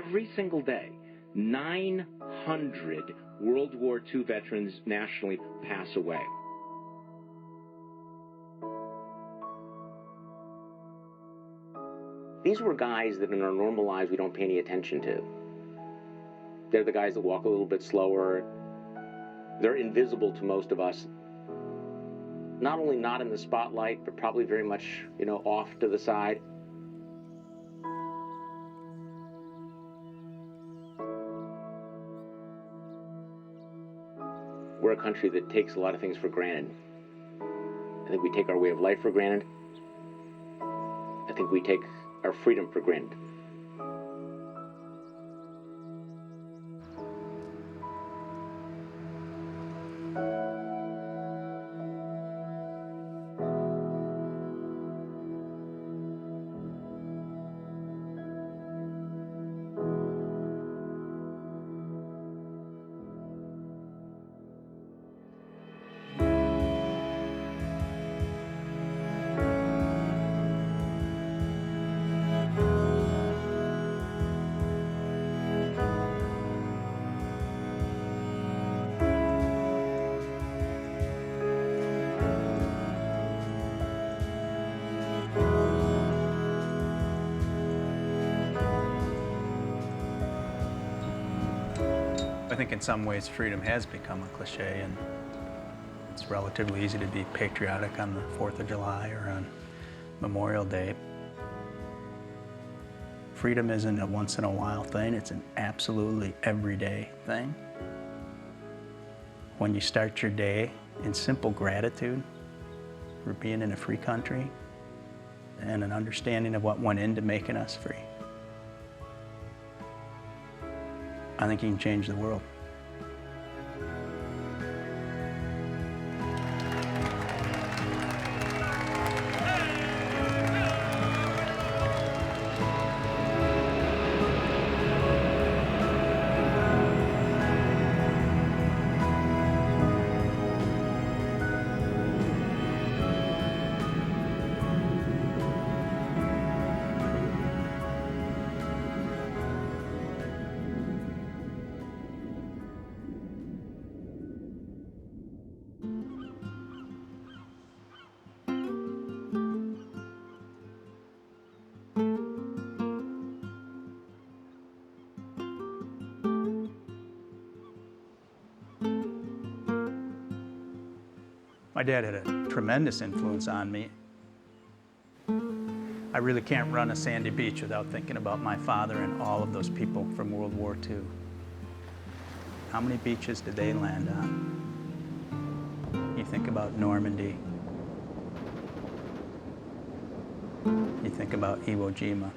every single day, 900 World War II veterans nationally pass away. These were guys that in our normal lives we don't pay any attention to. They're the guys that walk a little bit slower. They're invisible to most of us. Not only not in the spotlight, but probably very much, off to the side. We're a country that takes a lot of things for granted. I think we take our way of life for granted. I think we take our freedom for granted. I think in some ways freedom has become a cliche, and it's relatively easy to be patriotic on the 4th of July or on Memorial Day. Freedom isn't a once-in-a-while thing, it's an absolutely everyday thing. When you start your day in simple gratitude for being in a free country and an understanding of what went into making us free, I think you can change the world. My dad had a tremendous influence on me. I really can't run a sandy beach without thinking about my father and all of those people from World War II. How many beaches did they land on? You think about Normandy. You think about Iwo Jima.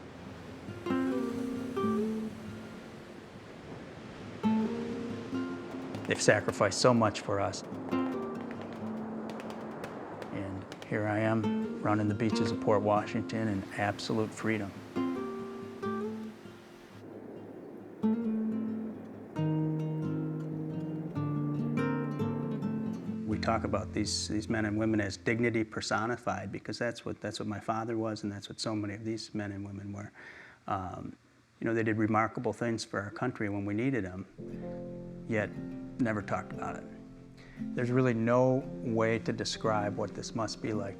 They've sacrificed so much for us. And here I am, running the beaches of Port Washington in absolute freedom. We talk about these men and women as dignity personified, because that's what my father was, and that's what so many of these men and women were. They did remarkable things for our country when we needed them, yet never talked about it. There's really no way to describe what this must be like,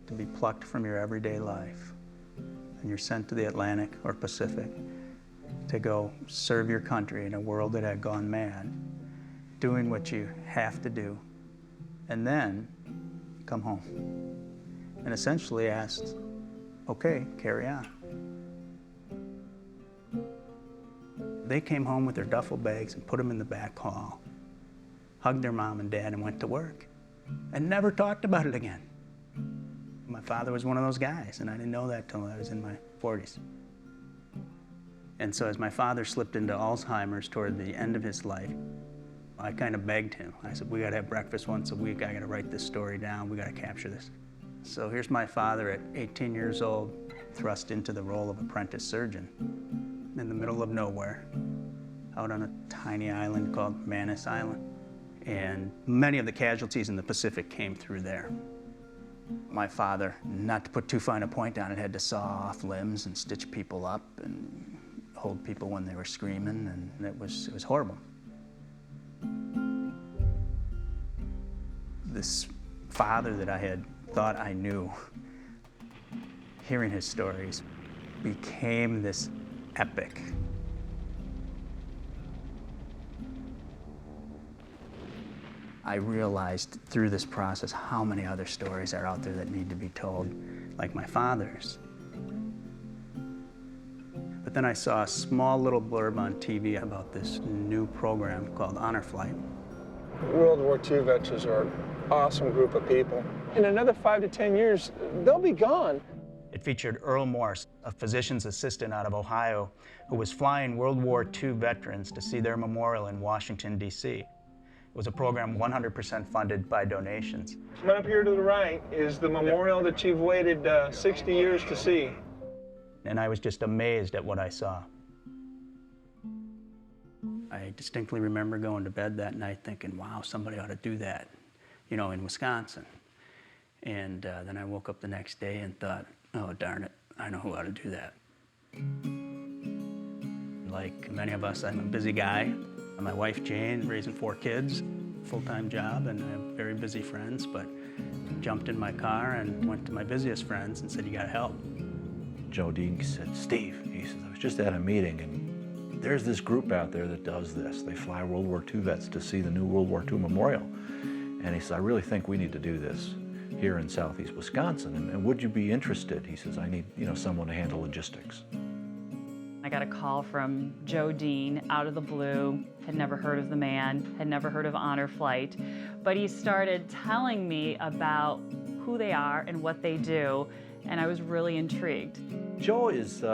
to be plucked from your everyday life and you're sent to the Atlantic or Pacific to go serve your country in a world that had gone mad, doing what you have to do, and then come home and essentially asked, okay, carry on. They came home with their duffel bags and put them in the back hall, hugged their mom and dad and went to work, and never talked about it again. My father was one of those guys, and I didn't know that till I was in my 40s. And so as my father slipped into Alzheimer's toward the end of his life, I kind of begged him. I said, we gotta have breakfast once a week. I gotta write this story down. We gotta capture this. So here's my father at 18 years old, thrust into the role of apprentice surgeon in the middle of nowhere, out on a tiny island called Manus Island. And many of the casualties in the Pacific came through there. My father, not to put too fine a point on it, had to saw off limbs and stitch people up and hold people when they were screaming, and it was horrible. This father that I had thought I knew, hearing his stories, became this epic. I realized through this process how many other stories are out there that need to be told, like my father's. But then I saw a small little blurb on TV about this new program called Honor Flight. World War II veterans are an awesome group of people. In another 5 to 10 years, they'll be gone. It featured Earl Morse, a physician's assistant out of Ohio, who was flying World War II veterans to see their memorial in Washington, D.C. It was a program 100% funded by donations. Right up here to the right is the memorial that you've waited 60 years to see. And I was just amazed at what I saw. I distinctly remember going to bed that night thinking, wow, somebody ought to do that, you know, in Wisconsin. And then I woke up the next day and thought, oh, darn it, I know who ought to do that. Like many of us, I'm a busy guy. My wife, Jane, raising 4 kids, full-time job, and I have very busy friends, but jumped in my car and went to my busiest friends and said, you gotta help. Joe Demler said, Steve, he says, I was just at a meeting, and there's this group out there that does this. They fly World War II vets to see the new World War II memorial. And he says, I really think we need to do this here in southeast Wisconsin, and would you be interested? He says, I need, someone to handle logistics. I got a call from Joe Demler out of the blue, had never heard of the man, had never heard of Honor Flight, but he started telling me about who they are and what they do, and I was really intrigued. Joe is,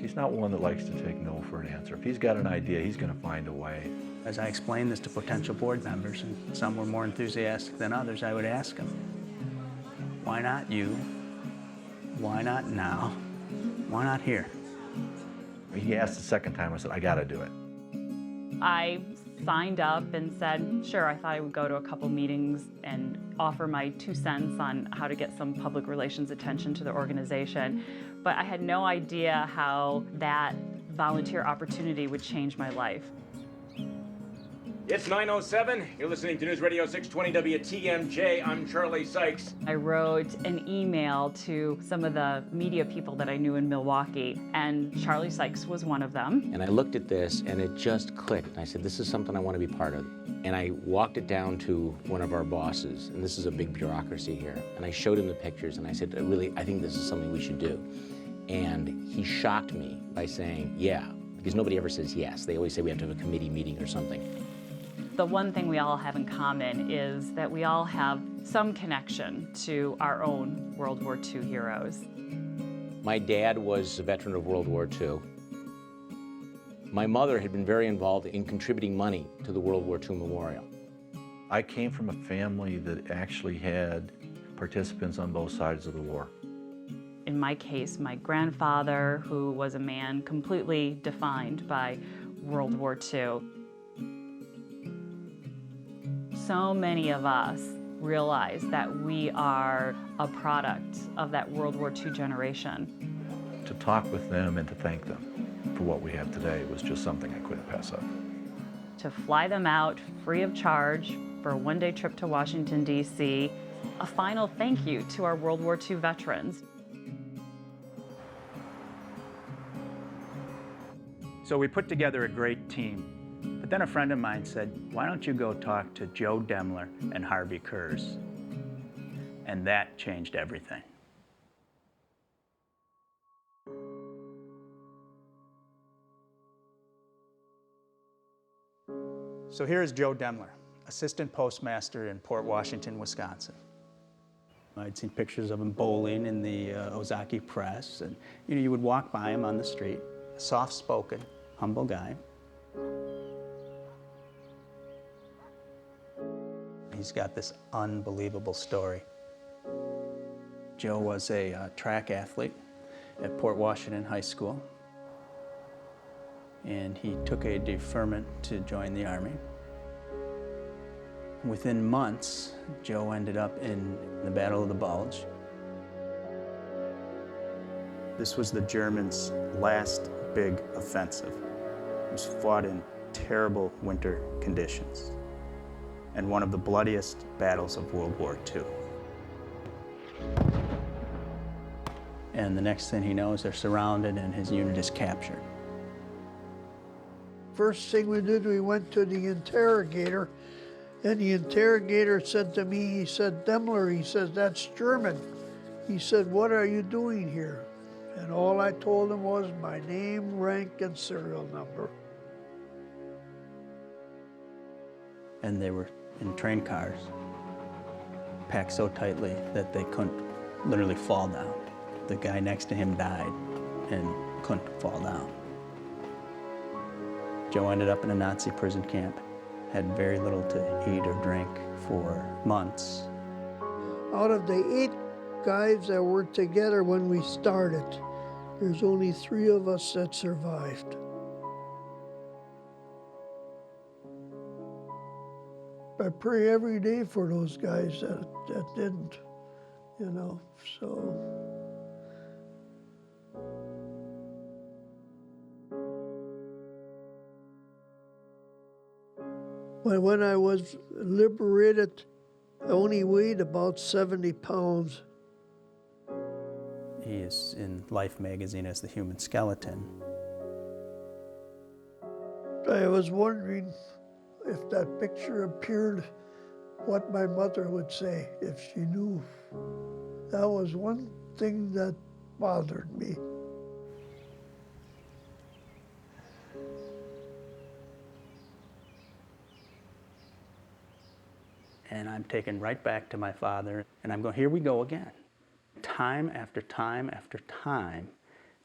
he's not one that likes to take no for an answer. If he's got an idea, he's going to find a way. As I explained this to potential board members, and some were more enthusiastic than others, I would ask them, why not you? Why not now? Why not here? He asked the second time, I said, I got to do it. I signed up and said, sure, I thought I would go to a couple meetings and offer my 2 cents on how to get some public relations attention to the organization. But I had no idea how that volunteer opportunity would change my life. It's 9:07. You're listening to News Radio 620 WTMJ. I'm Charlie Sykes. I wrote an email to some of the media people that I knew in Milwaukee, and Charlie Sykes was one of them. And I looked at this, and it just clicked. I said, this is something I want to be part of. And I walked it down to one of our bosses, and this is a big bureaucracy here. And I showed him the pictures, and I said, I think this is something we should do. And he shocked me by saying, yeah, because nobody ever says yes. They always say we have to have a committee meeting or something. The one thing we all have in common is that we all have some connection to our own World War II heroes. My dad was a veteran of World War II. My mother had been very involved in contributing money to the World War II Memorial. I came from a family that actually had participants on both sides of the war. In my case, my grandfather, who was a man completely defined by World War II. So many of us realize that we are a product of that World War II generation. To talk with them and to thank them for what we have today was just something I couldn't pass up. To fly them out free of charge for a one-day trip to Washington, D.C., a final thank you to our World War II veterans. So we put together a great team. But then a friend of mine said, why don't you go talk to Joe Demler and Harvey Kurz? And that changed everything. So here is Joe Demler, assistant postmaster in Port Washington, Wisconsin. I'd seen pictures of him bowling in the Ozaki Press, and you would walk by him on the street, soft-spoken, humble guy. He's got this unbelievable story. Joe was a track athlete at Port Washington High School, and he took a deferment to join the Army. Within months, Joe ended up in the Battle of the Bulge. This was the Germans' last big offensive. It was fought in terrible winter conditions and one of the bloodiest battles of World War II. And the next thing he knows, they're surrounded and his unit is captured. First thing we did, we went to the interrogator, and the interrogator said to me, he said, "Demler," he says, "that's German." He said, "What are you doing here?" And all I told him was my name, rank, and serial number. And they were in train cars, packed so tightly that they couldn't literally fall down. The guy next to him died and couldn't fall down. Joe ended up in a Nazi prison camp, had very little to eat or drink for months. Out of the 8 guys that were together when we started, there's only 3 of us that survived. I pray every day for those guys that didn't, you know, so. When I was liberated, I only weighed about 70 pounds. He is in Life magazine as the human skeleton. I was wondering if that picture appeared, what my mother would say if she knew. That was one thing that bothered me. And I'm taken right back to my father, and I'm going, here we go again. Time after time after time,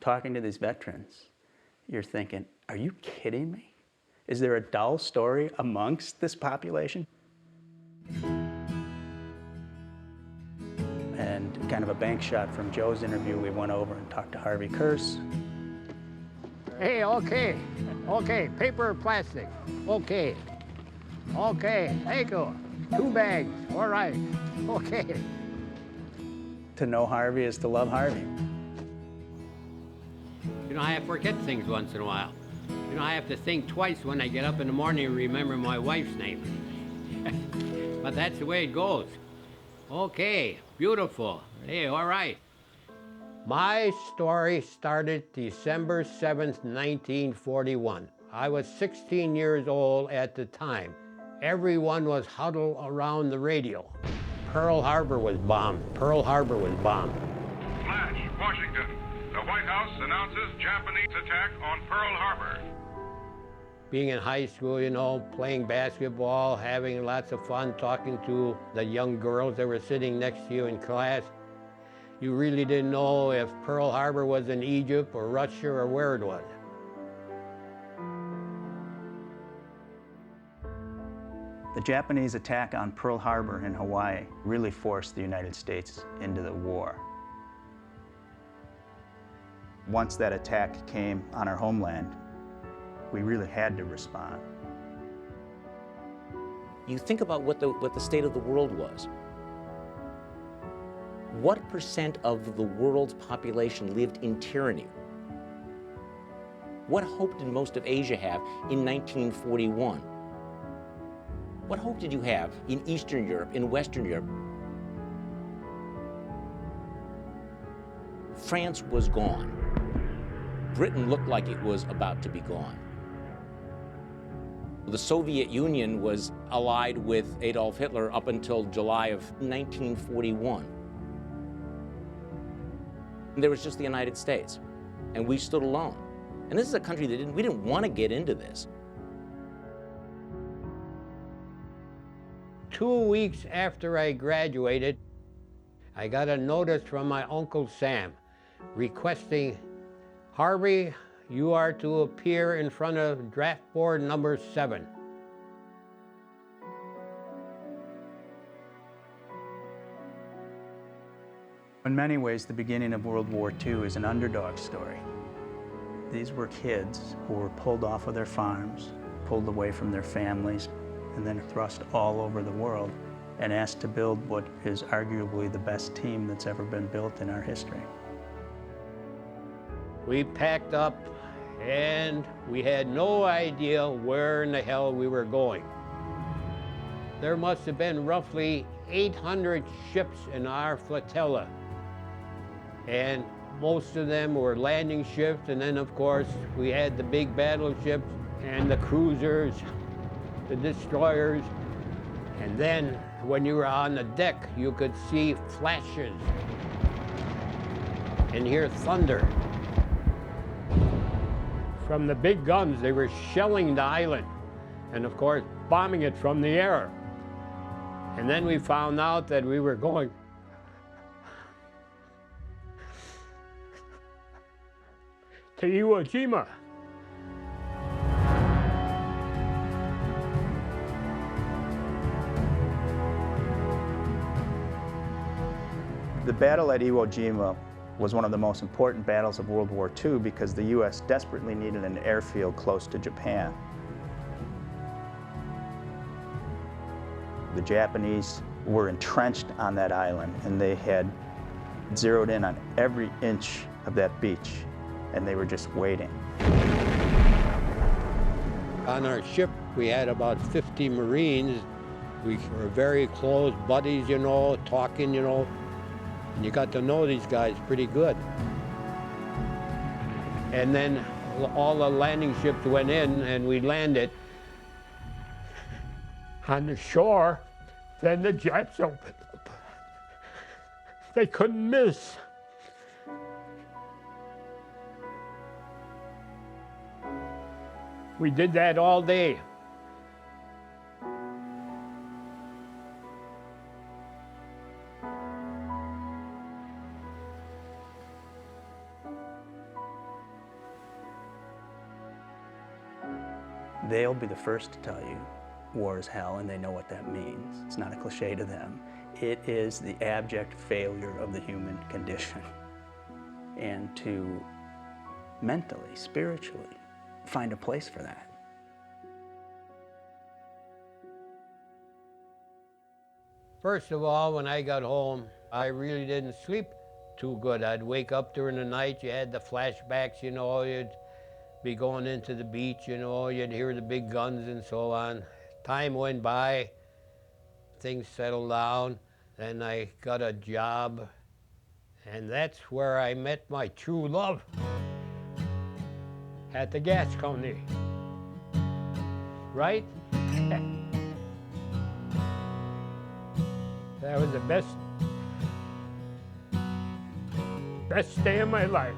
talking to these veterans, you're thinking, are you kidding me? Is there a dull story amongst this population? And kind of a bank shot from Joe's interview, we went over and talked to Harvey Kurz. Hey, okay, paper or plastic? Okay, thank you. 2 bags, all right, okay. To know Harvey is to love Harvey. You know, I forget things once in a while. You know, I have to think twice when I get up in the morning and remember my wife's name. But that's the way it goes. Okay, beautiful. Hey, all right. My story started December 7th, 1941. I was 16 years old at the time. Everyone was huddled around the radio. Pearl Harbor was bombed. Pearl Harbor was bombed. Flash, Washington. The White House announces Japanese attack on Pearl Harbor. Being in high school, you know, playing basketball, having lots of fun, talking to the young girls that were sitting next to you in class, you really didn't know if Pearl Harbor was in Egypt or Russia or where it was. The Japanese attack on Pearl Harbor in Hawaii really forced the United States into the war. Once that attack came on our homeland, we really had to respond. You think about what the state of the world was. What percent of the world's population lived in tyranny? What hope did most of Asia have in 1941? What hope did you have in Eastern Europe, in Western Europe? France was gone. Britain looked like it was about to be gone. The Soviet Union was allied with Adolf Hitler up until July of 1941. And there was just the United States, and we stood alone. And this is a country that we didn't want to get into this. 2 weeks after I graduated, I got a notice from my Uncle Sam requesting, "Harvey, you are to appear in front of draft board number 7. In many ways, the beginning of World War II is an underdog story. These were kids who were pulled off of their farms, pulled away from their families, and then thrust all over the world and asked to build what is arguably the best team that's ever been built in our history. We packed up and we had no idea where in the hell we were going. There must have been roughly 800 ships in our flotilla, and most of them were landing ships, and then of course we had the big battleships and the cruisers, the destroyers, and then when you were on the deck you could see flashes and hear thunder. From the big guns, they were shelling the island and of course bombing it from the air. And then we found out that we were going to Iwo Jima. The battle at Iwo Jima was one of the most important battles of World War II because the U.S. desperately needed an airfield close to Japan. The Japanese were entrenched on that island, and they had zeroed in on every inch of that beach, and they were just waiting. On our ship, we had about 50 Marines. We were very close buddies, you know, talking, you know, and you got to know these guys pretty good. And then all the landing ships went in, and we landed on the shore. Then the jets opened up. They couldn't miss. We did that all day. They'll be the first to tell you war is hell, and they know what that means. It's not a cliche to them. It is the abject failure of the human condition. And to mentally, spiritually, find a place for that. First of all, when I got home, I really didn't sleep too good. I'd wake up during the night, you had the flashbacks, you know, you'd be going into the beach, you know, you'd hear the big guns and so on. Time went by, things settled down, then I got a job, and that's where I met my true love, at the gas company, right? That was the best day of my life.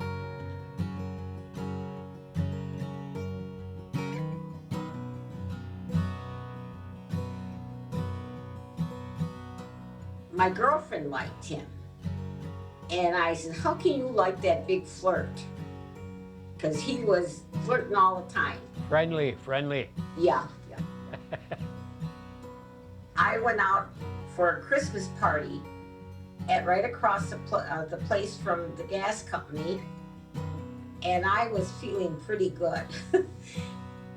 My girlfriend liked him. And I said, how can you like that big flirt? Because he was flirting all the time. Friendly. Yeah. I went out for a Christmas party at right across the place from the gas company, and I was feeling pretty good.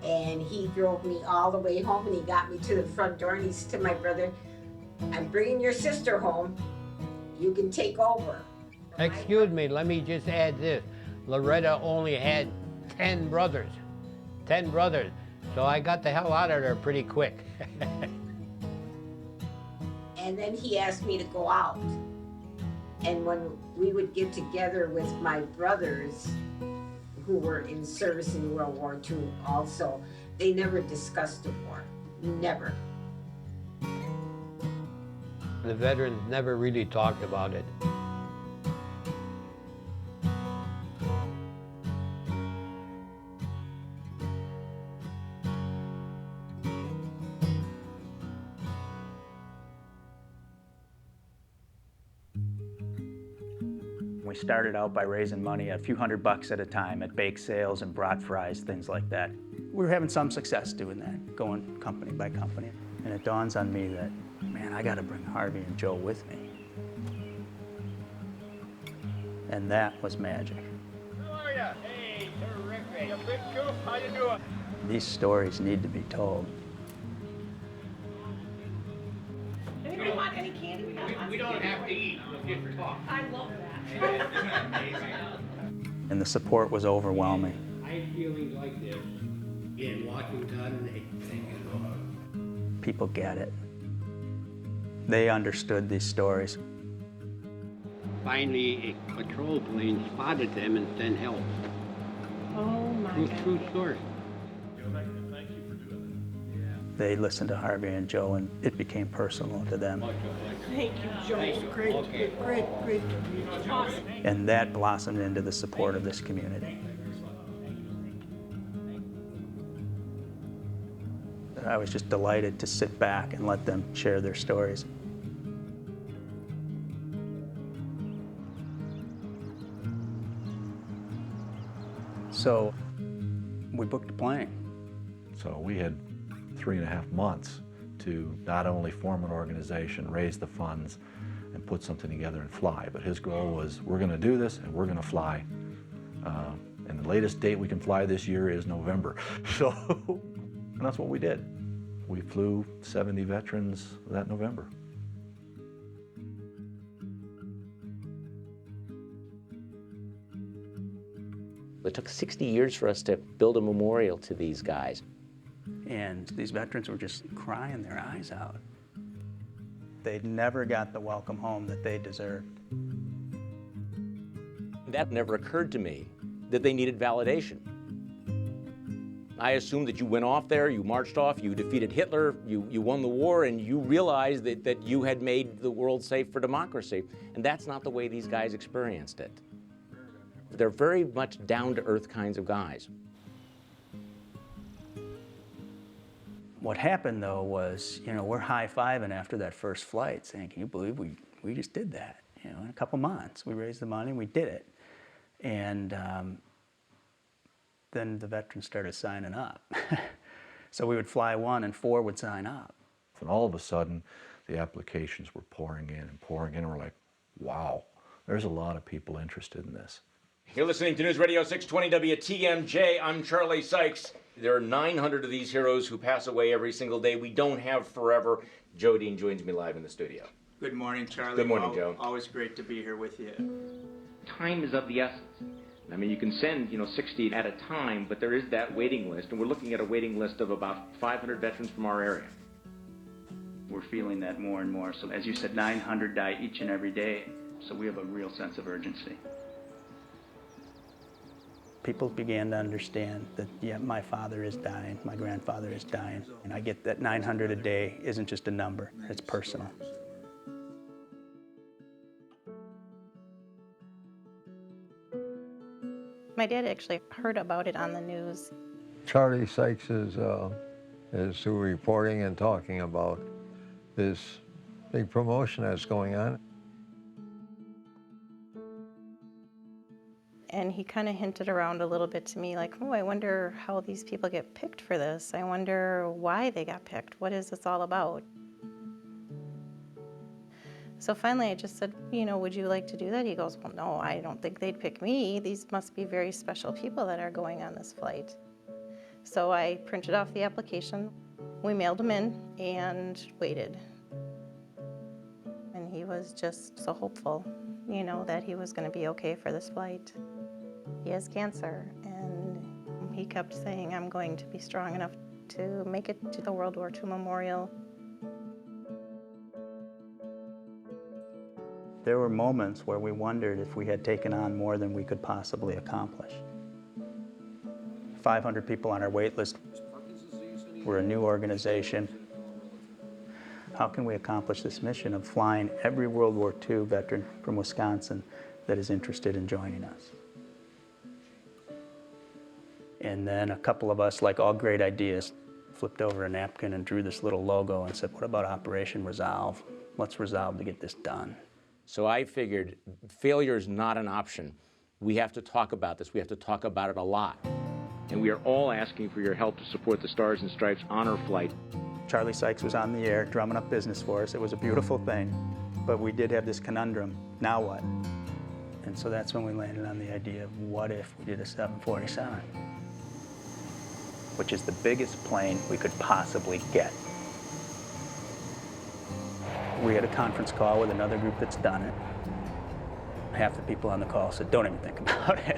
And he drove me all the way home, and he got me to the front door, and he said to my brother, I'm bringing your sister home. You can take over. Excuse me, let me just add this. Loretta only had 10 brothers. 10 brothers. So I got the hell out of there pretty quick. And then he asked me to go out. And when we would get together with my brothers who were in service in World War II also, they never discussed the war. Never. The veterans never really talked about it. We started out by raising money, a few $100 at a time at bake sales and brat fries, things like that. We were having some success doing that, going company by company. And it dawns on me that, man, I gotta bring Harvey and Joe with me. And that was magic. How are you? Hey, terrific. You big goof, how you doing? These stories need to be told. Anybody want any candy? We don't have to eat, we'll get your talk. I love that. And the support was overwhelming. I had feelings like this. In Washington, they think, People get it. They understood these stories. Finally, a patrol plane spotted them and sent help. Oh my God. True story. Thank you for doing that. They listened to Harvey and Joe, and it became personal to them. Thank you, Joe. Great, great. Awesome. And that blossomed into the support of this community. I was just delighted to sit back and let them share their stories. So we booked a plane. So we had 3.5 months to not only form an organization, raise the funds, and put something together and fly. But his goal was, we're going to do this and we're going to fly. And the latest date we can fly this year is November. So, and that's what we did. We flew 70 veterans that November. It took 60 years for us to build a memorial to these guys. And these veterans were just crying their eyes out. They never got the welcome home that they deserved. That never occurred to me, that they needed validation. I assumed that you went off there, you marched off, you defeated Hitler, you won the war, and you realized that you had made the world safe for democracy. And that's not the way these guys experienced it. They're very much down-to-earth kinds of guys. What happened, though, was, we're high-fiving after that first flight, saying, can you believe we just did that? In a couple months, we raised the money, and we did it. And then the veterans started signing up. So we would fly one, and 4 would sign up. And all of a sudden, the applications were pouring in, and we're like, wow, there's a lot of people interested in this. You're listening to News Radio 620 WTMJ. I'm Charlie Sykes. There are 900 of these heroes who pass away every single day. We don't have forever. Joe Dean joins me live in the studio. Good morning, Charlie. Good morning, Joe. Always great to be here with you. Time is of the essence. I mean, you can send, 60 at a time, but there is that waiting list, and we're looking at a waiting list of about 500 veterans from our area. We're feeling that more and more. So as you said, 900 die each and every day, so we have a real sense of urgency. People began to understand that, yeah, my father is dying, my grandfather is dying, and I get that 900 a day isn't just a number, it's personal. My dad actually heard about it on the news. Charlie Sykes is who reporting and talking about this big promotion that's going on. And he kind of hinted around a little bit to me, like, oh, I wonder how these people get picked for this. I wonder why they got picked. What is this all about? So finally I just said, would you like to do that? He goes, well, no, I don't think they'd pick me. These must be very special people that are going on this flight. So I printed off the application. We mailed them in and waited. And he was just so hopeful, that he was going to be okay for this flight. He has cancer, and he kept saying, I'm going to be strong enough to make it to the World War II Memorial. There were moments where we wondered if we had taken on more than we could possibly accomplish. 500 people on our wait list. We're a new organization. How can we accomplish this mission of flying every World War II veteran from Wisconsin that is interested in joining us? And then a couple of us, like all great ideas, flipped over a napkin and drew this little logo and said, what about Operation Resolve? Let's resolve to get this done. So I figured failure is not an option. We have to talk about this. We have to talk about it a lot. And we are all asking for your help to support the Stars and Stripes honor flight. Charlie Sykes was on the air drumming up business for us. It was a beautiful thing, but we did have this conundrum. Now what? And so that's when we landed on the idea of what if we did a 747, which is the biggest plane we could possibly get. We had a conference call with another group that's done it. Half the people on the call said, don't even think about it.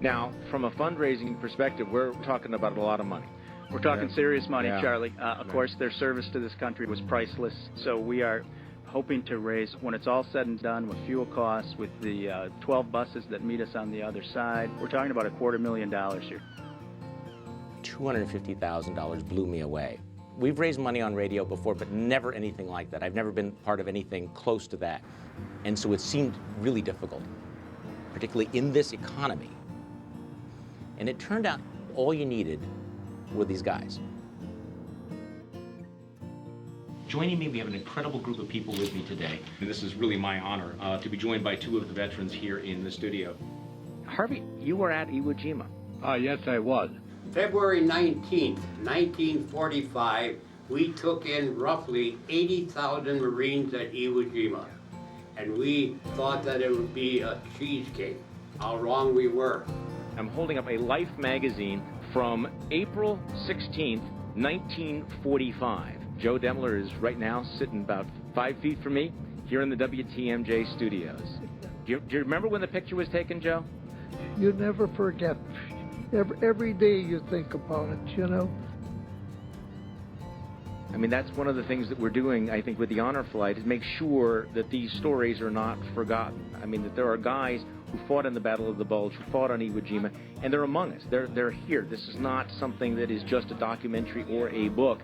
Now, from a fundraising perspective, we're talking about a lot of money. We're talking serious money, Yeah. Charlie. Of course, their service to this country was priceless. So we are hoping to raise, when it's all said and done, with fuel costs, with the 12 buses that meet us on the other side, we're talking about $250,000 here. $250,000 blew me away. We've raised money on radio before, but never anything like that. I've never been part of anything close to that. And so it seemed really difficult, particularly in this economy. And it turned out all you needed were these guys. Joining me, we have an incredible group of people with me today. And this is really my honor to be joined by two of the veterans here in the studio. Harvey, you were at Iwo Jima. Yes, I was. February 19th, 1945, we took in roughly 80,000 Marines at Iwo Jima. And we thought that it would be a cheesecake. How wrong we were. I'm holding up a Life magazine from April 16th, 1945. Joe Demler is right now sitting about 5 feet from me here in the WTMJ studios. Do you remember when the picture was taken, Joe? You never forget. Every day you think about it, you know. I mean, that's one of the things that we're doing, I think, with the honor flight, is make sure that these stories are not forgotten. I mean, that there are guys who fought in the Battle of the Bulge, who fought on Iwo Jima, and they're among us. They're here. This is not something that is just a documentary or a book.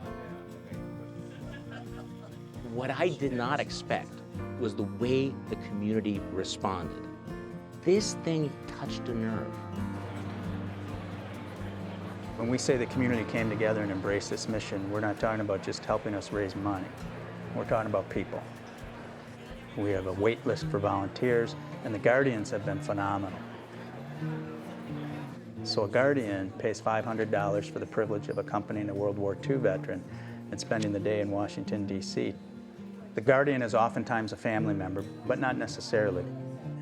What I did not expect was the way the community responded. This thing touched a nerve. When we say the community came together and embraced this mission, we're not talking about just helping us raise money. We're talking about people. We have a wait list for volunteers, and the Guardians have been phenomenal. So a Guardian pays $500 for the privilege of accompanying a World War II veteran and spending the day in Washington, D.C. The Guardian is oftentimes a family member, but not necessarily.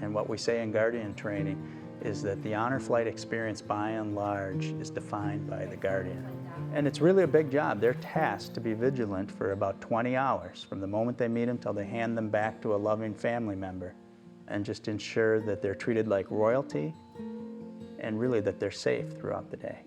And what we say in Guardian training is that the honor flight experience, by and large, is defined by the Guardian. And it's really a big job. They're tasked to be vigilant for about 20 hours, from the moment they meet them till they hand them back to a loving family member, and just ensure that they're treated like royalty, and really that they're safe throughout the day.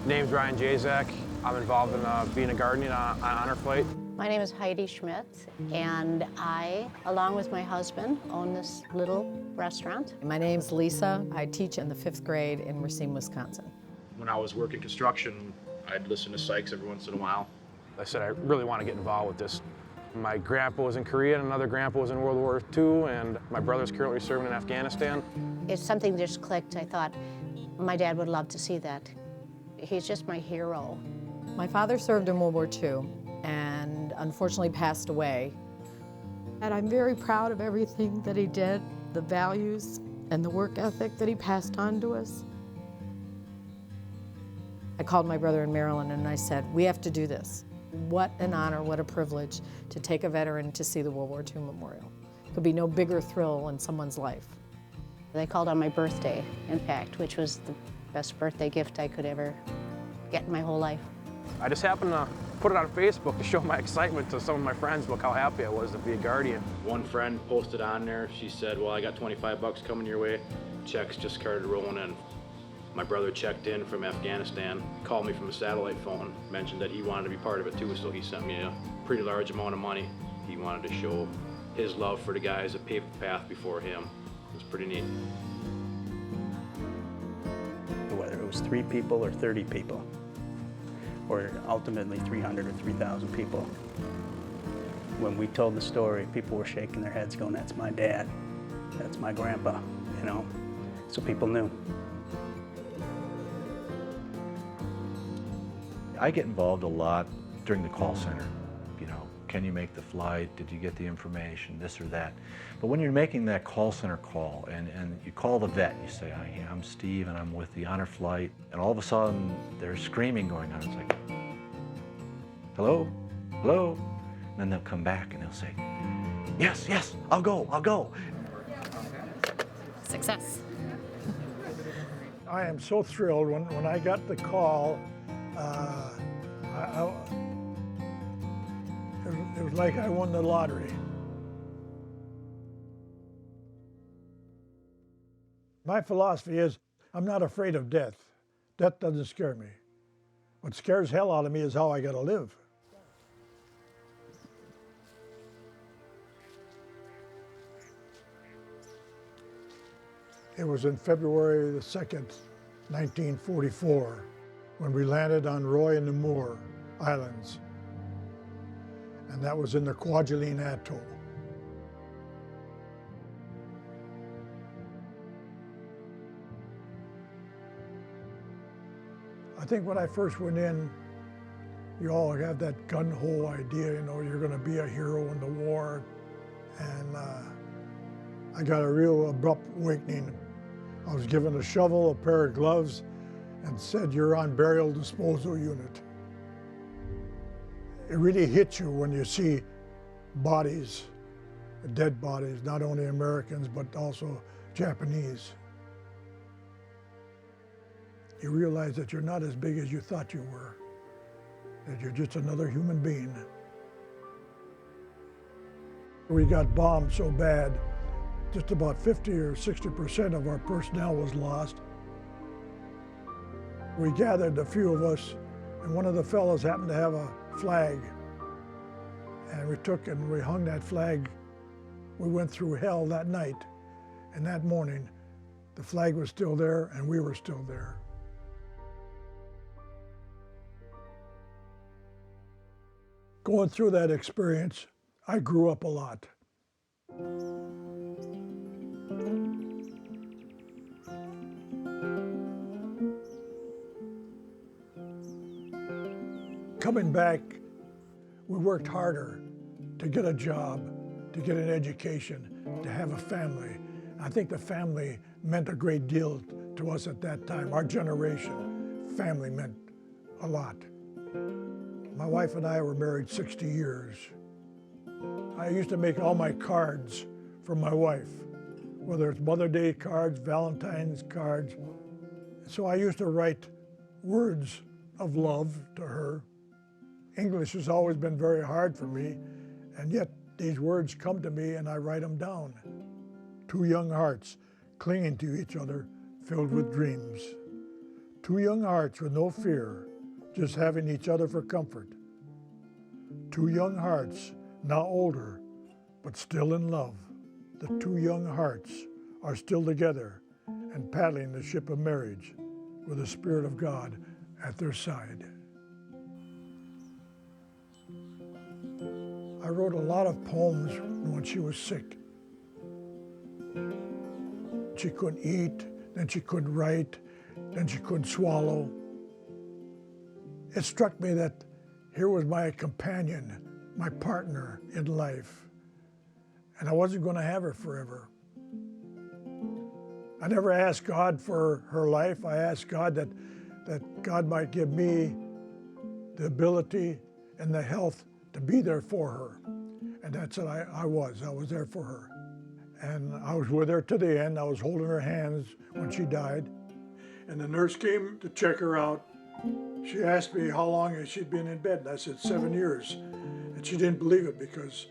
Name's Ryan Jazak. I'm involved in being a Guardian on honor flight. My name is Heidi Schmidt, and I, along with my husband, own this little restaurant. My name's Lisa. I teach in the 5th grade in Racine, Wisconsin. When I was working construction, I'd listen to Sykes every once in a while. I said, I really want to get involved with this. My grandpa was in Korea, and another grandpa was in World War II, and my brother's currently serving in Afghanistan. It's something that just clicked. I thought, my dad would love to see that. He's just my hero. My father served in World War II and unfortunately passed away. And I'm very proud of everything that he did, the values and the work ethic that he passed on to us. I called my brother in Maryland and I said, we have to do this. What an honor, what a privilege to take a veteran to see the World War II Memorial. Could be no bigger thrill in someone's life. They called on my birthday, in fact, which was the best birthday gift I could ever get in my whole life. I just happened to put it on Facebook to show my excitement to some of my friends about how happy I was to be a Guardian. One friend posted on there, she said, well, I got 25 bucks coming your way. Checks just started rolling in. My brother checked in from Afghanistan, called me from a satellite phone, mentioned that he wanted to be part of it too, so he sent me a pretty large amount of money. He wanted to show his love for the guys that paved the path before him. It was pretty neat. Whether it was 3 people or 30 people, or ultimately 300 or 3,000 people. When we told the story, people were shaking their heads going, that's my dad, that's my grandpa, you know, so people knew. I get involved a lot during the call center. You know, can you make the flight? Did you get the information? This or that. But when you're making that call center call and you call the vet, you say, I'm Steve and I'm with the honor flight, and all of a sudden there's screaming going on. It's like, hello? Hello? And then they'll come back and they'll say, yes, yes, I'll go, I'll go. Success. I am so thrilled when I got the call. It was like I won the lottery. My philosophy is I'm not afraid of death. Death doesn't scare me. What scares hell out of me is how I gotta live. It was in February the 2nd, 1944, when we landed on Roy and Namur Islands. And that was in the Kwajalein Atoll. I think when I first went in, you all have that gun-ho idea, you know, you're gonna be a hero in the war. And I got a real abrupt awakening. I was given a shovel, a pair of gloves, and said, you're on burial disposal unit. It really hits you when you see bodies, dead bodies, not only Americans, but also Japanese. You realize that you're not as big as you thought you were, that you're just another human being. We got bombed so bad, just about 50 or 60% of our personnel was lost. We gathered, a few of us, and one of the fellows happened to have a flag. And we took and we hung that flag. We went through hell that night, and that morning, the flag was still there and we were still there. Going through that experience, I grew up a lot. Coming back, we worked harder to get a job, to get an education, to have a family. I think the family meant a great deal to us at that time. Our generation, family meant a lot. My wife and I were married 60 years. I used to make all my cards for my wife, whether it's Mother's Day cards, Valentine's cards. So I used to write words of love to her. English has always been very hard for me, and yet these words come to me and I write them down. Two young hearts clinging to each other, filled with dreams. Two young hearts with no fear, just having each other for comfort. Two young hearts, now older, but still in love. The two young hearts are still together and paddling the ship of marriage with the Spirit of God at their side. I wrote a lot of poems when she was sick. She couldn't eat, then she couldn't write, then she couldn't swallow. It struck me that here was my companion, my partner in life, and I wasn't going to have her forever. I never asked God for her life. I asked God that God might give me the ability and the health to be there for her. And that's what I was there for her. And I was with her to the end. I was holding her hands when she died. And the nurse came to check her out. She asked me how long she'd been in bed, and I said 7 years. And she didn't believe it because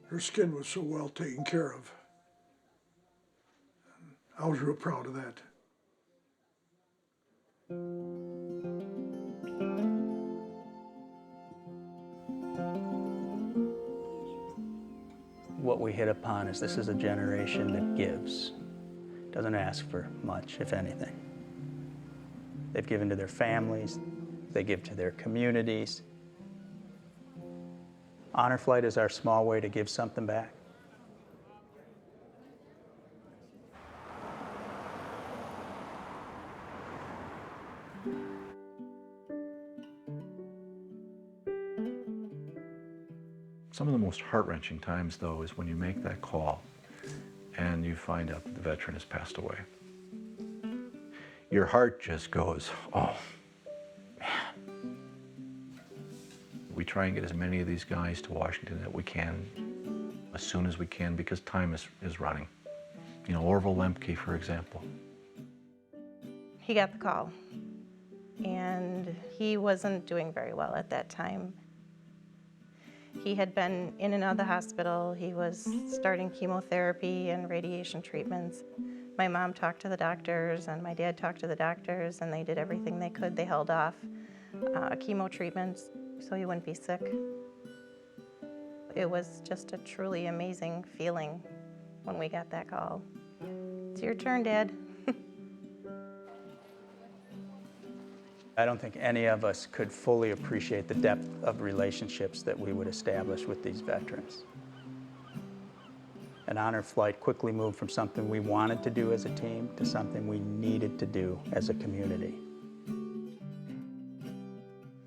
her skin was so well taken care of. And I was real proud of that. What we hit upon is this is a generation that gives, doesn't ask for much, if anything. They've given to their families, they give to their communities. Honor Flight is our small way to give something back. Some of the most heart-wrenching times, though, is when you make that call and you find out that the veteran has passed away. Your heart just goes, oh, man. We try and get as many of these guys to Washington that we can as soon as we can because time is running. You know, Orville Lemke, for example. He got the call, and he wasn't doing very well at that time. He had been in and out of the hospital. He was starting chemotherapy and radiation treatments. My mom talked to the doctors and my dad talked to the doctors, and they did everything they could. They held off chemo treatments so he wouldn't be sick. It was just a truly amazing feeling when we got that call. It's your turn, Dad. I don't think any of us could fully appreciate the depth of relationships that we would establish with these veterans. An honor flight quickly moved from something we wanted to do as a team to something we needed to do as a community.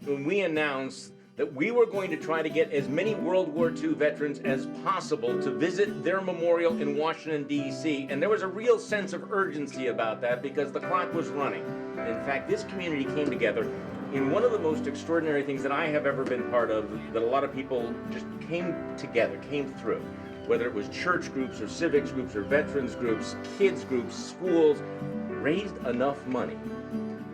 When we announced that we were going to try to get as many World War II veterans as possible to visit their memorial in Washington, D.C., and there was a real sense of urgency about that because the clock was running. In fact, this community came together in one of the most extraordinary things that I have ever been part of, that a lot of people just came together, came through. Whether it was church groups or civics groups or veterans groups, kids groups, schools, raised enough money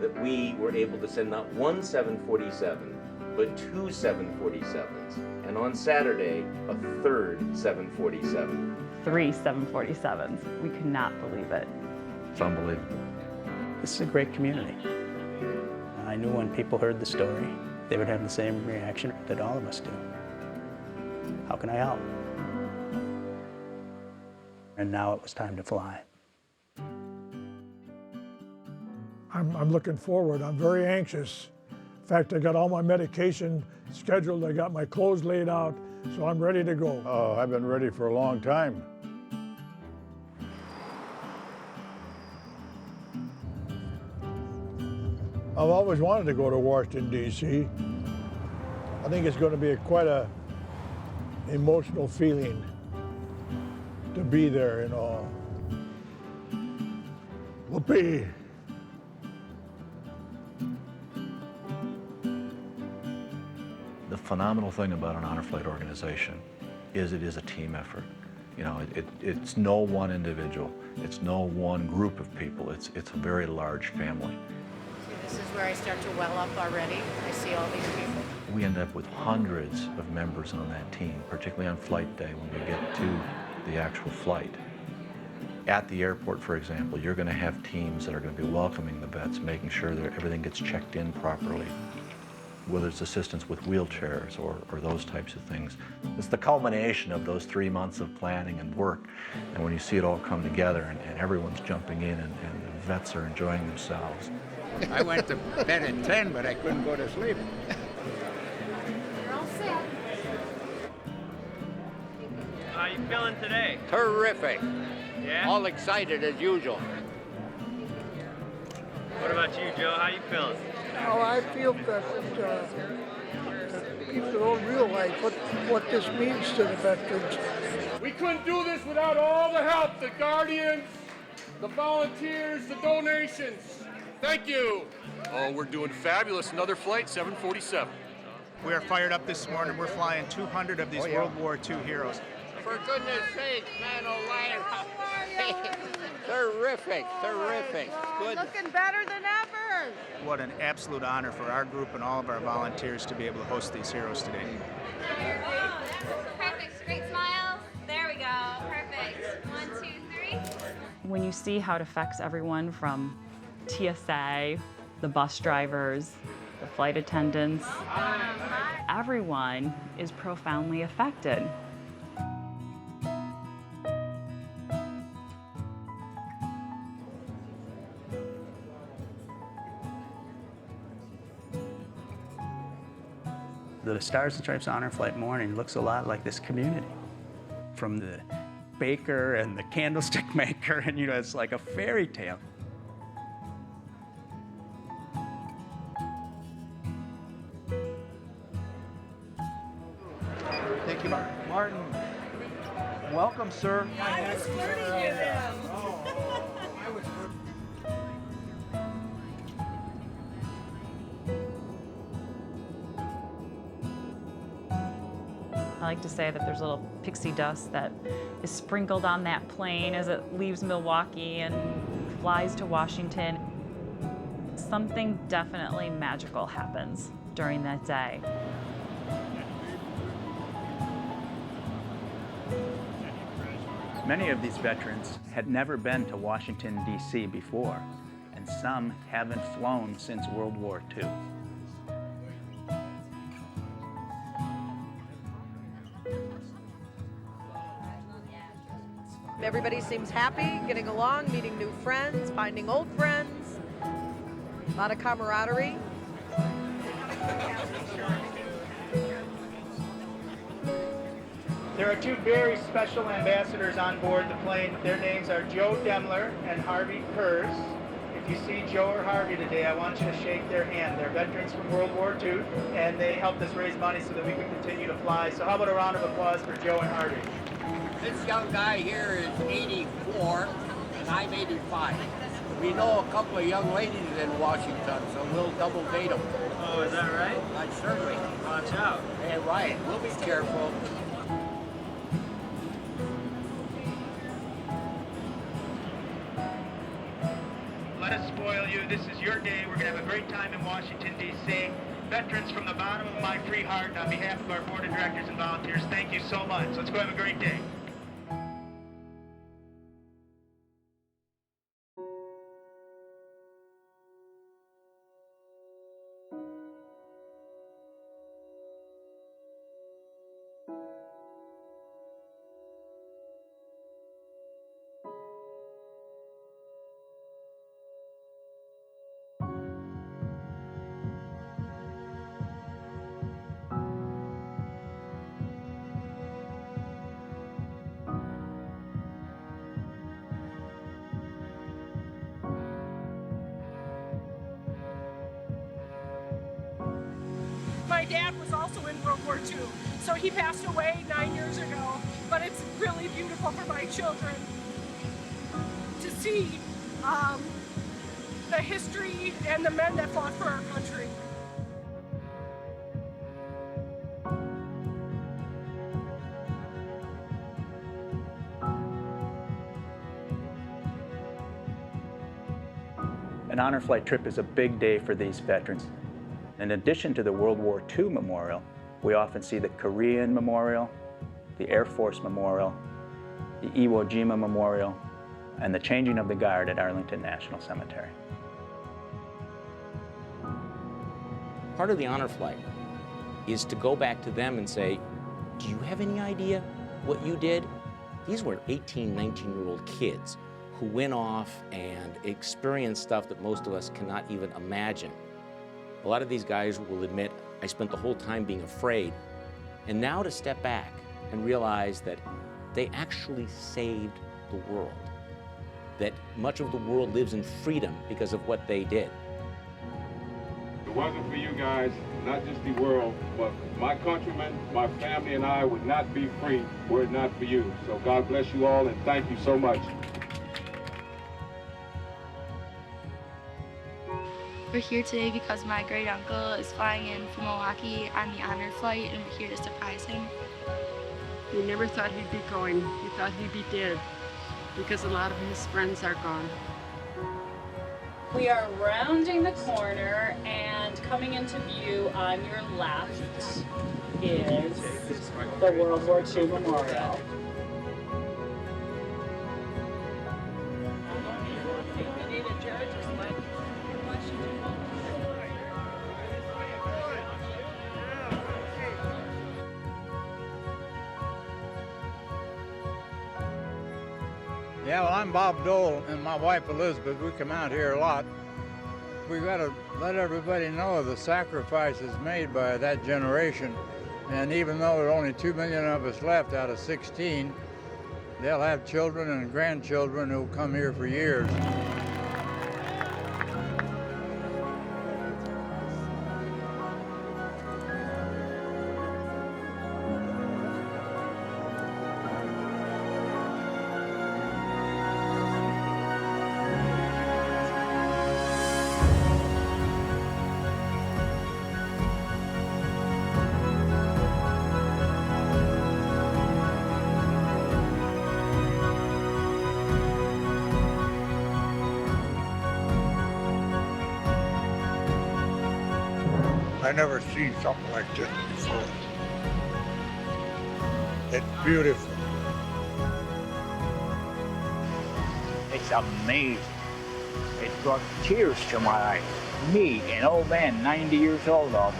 that we were able to send not one 747, but two 747s, and on Saturday, a third 747. 3 747s. We could not believe it. It's unbelievable. This is a great community. I knew when people heard the story, they would have the same reaction that all of us do. How can I help? And now it was time to fly. I'm looking forward. I'm very anxious. In fact, I got all my medication scheduled. I got my clothes laid out, so I'm ready to go. Oh, I've been ready for a long time. I've always wanted to go to Washington, D.C. I think it's going to be quite a emotional feeling to be there, you know. Whoopee! The phenomenal thing about an honor flight organization is it is a team effort. You know, it's no one individual. It's no one group of people. It's a very large family. This is where I start to well up already. I see all these people. We end up with hundreds of members on that team, particularly on flight day when we get to the actual flight. At the airport, for example, you're going to have teams that are going to be welcoming the vets, making sure that everything gets checked in properly, whether it's assistance with wheelchairs or those types of things. It's the culmination of those 3 months of planning and work, and when you see it all come together and everyone's jumping in and the vets are enjoying themselves. I went to bed at 10, but I couldn't go to sleep. You're all set. How you feeling today? Terrific. Yeah? All excited as usual. What about you, Joe? How you feeling? Oh, I feel that people don't realize what this means to the veterans. We couldn't do this without all the help, the guardians, the volunteers, the donations. Thank you. Oh, we're doing fabulous. Another flight, 747. We are fired up this morning. We're flying 200 of these World War II heroes. For goodness sake, man alive. Terrific, terrific. Good. Looking better than ever. What an absolute honor for our group and all of our volunteers to be able to host these heroes today. Perfect. Great smiles. There we go. Perfect. 1, 2, 3. When you see how it affects everyone from TSA, the bus drivers, the flight attendants, everyone is profoundly affected. The Stars and Stripes Honor Flight morning looks a lot like this community. From the baker and the candlestick maker, and you know, it's like a fairy tale. Thank you, Martin. Welcome, sir. I was flirting with him. I like to say that there's a little pixie dust that is sprinkled on that plane as it leaves Milwaukee and flies to Washington. Something definitely magical happens during that day. Many of these veterans had never been to Washington, D.C. before, and some haven't flown since World War II. Everybody seems happy, getting along, meeting new friends, finding old friends. A lot of camaraderie. There are two very special ambassadors on board the plane. Their names are Joe Demler and Harvey Kurz. If you see Joe or Harvey today, I want you to shake their hand. They're veterans from World War II, and they helped us raise money so that we could continue to fly. So how about a round of applause for Joe and Harvey? This young guy here is 84, and I'm 85. We know a couple of young ladies in Washington, so we'll double date them. Oh, is that right? Certainly. Watch out. Hey, right. We'll be careful. Let us spoil you. This is your day. We're going to have a great time in Washington, D.C. Veterans, from the bottom of my free heart, on behalf of our board of directors and volunteers, thank you so much. Let's go have a great day. My dad was also in World War II, so he passed away 9 years ago, but it's really beautiful for my children to see the history and the men that fought for our country. An honor flight trip is a big day for these veterans. In addition to the World War II Memorial, we often see the Korean Memorial, the Air Force Memorial, the Iwo Jima Memorial, and the changing of the guard at Arlington National Cemetery. Part of the honor flight is to go back to them and say, do you have any idea what you did? These were 18, 19-year-old kids who went off and experienced stuff that most of us cannot even imagine. A lot of these guys will admit, I spent the whole time being afraid. And now to step back and realize that they actually saved the world, that much of the world lives in freedom because of what they did. If it wasn't for you guys, not just the world, but my countrymen, my family, and I would not be free were it not for you. So God bless you all, and thank you so much. We're here today because my great uncle is flying in from Milwaukee on the honor flight, and we're here to surprise him. We never thought he'd be going. We thought he'd be dead because a lot of his friends are gone. We are rounding the corner, and coming into view on your left is the World War II Memorial. Yeah, well, I'm Bob Dole, and my wife Elizabeth. We come out here a lot. We got to let everybody know the sacrifices made by that generation. And even though there are only 2 million of us left out of 16, they'll have children and grandchildren who'll come here for years. I never seen something like this before. It's beautiful. It's amazing. It brought tears to my eyes. Me, an old man, 90 years old almost.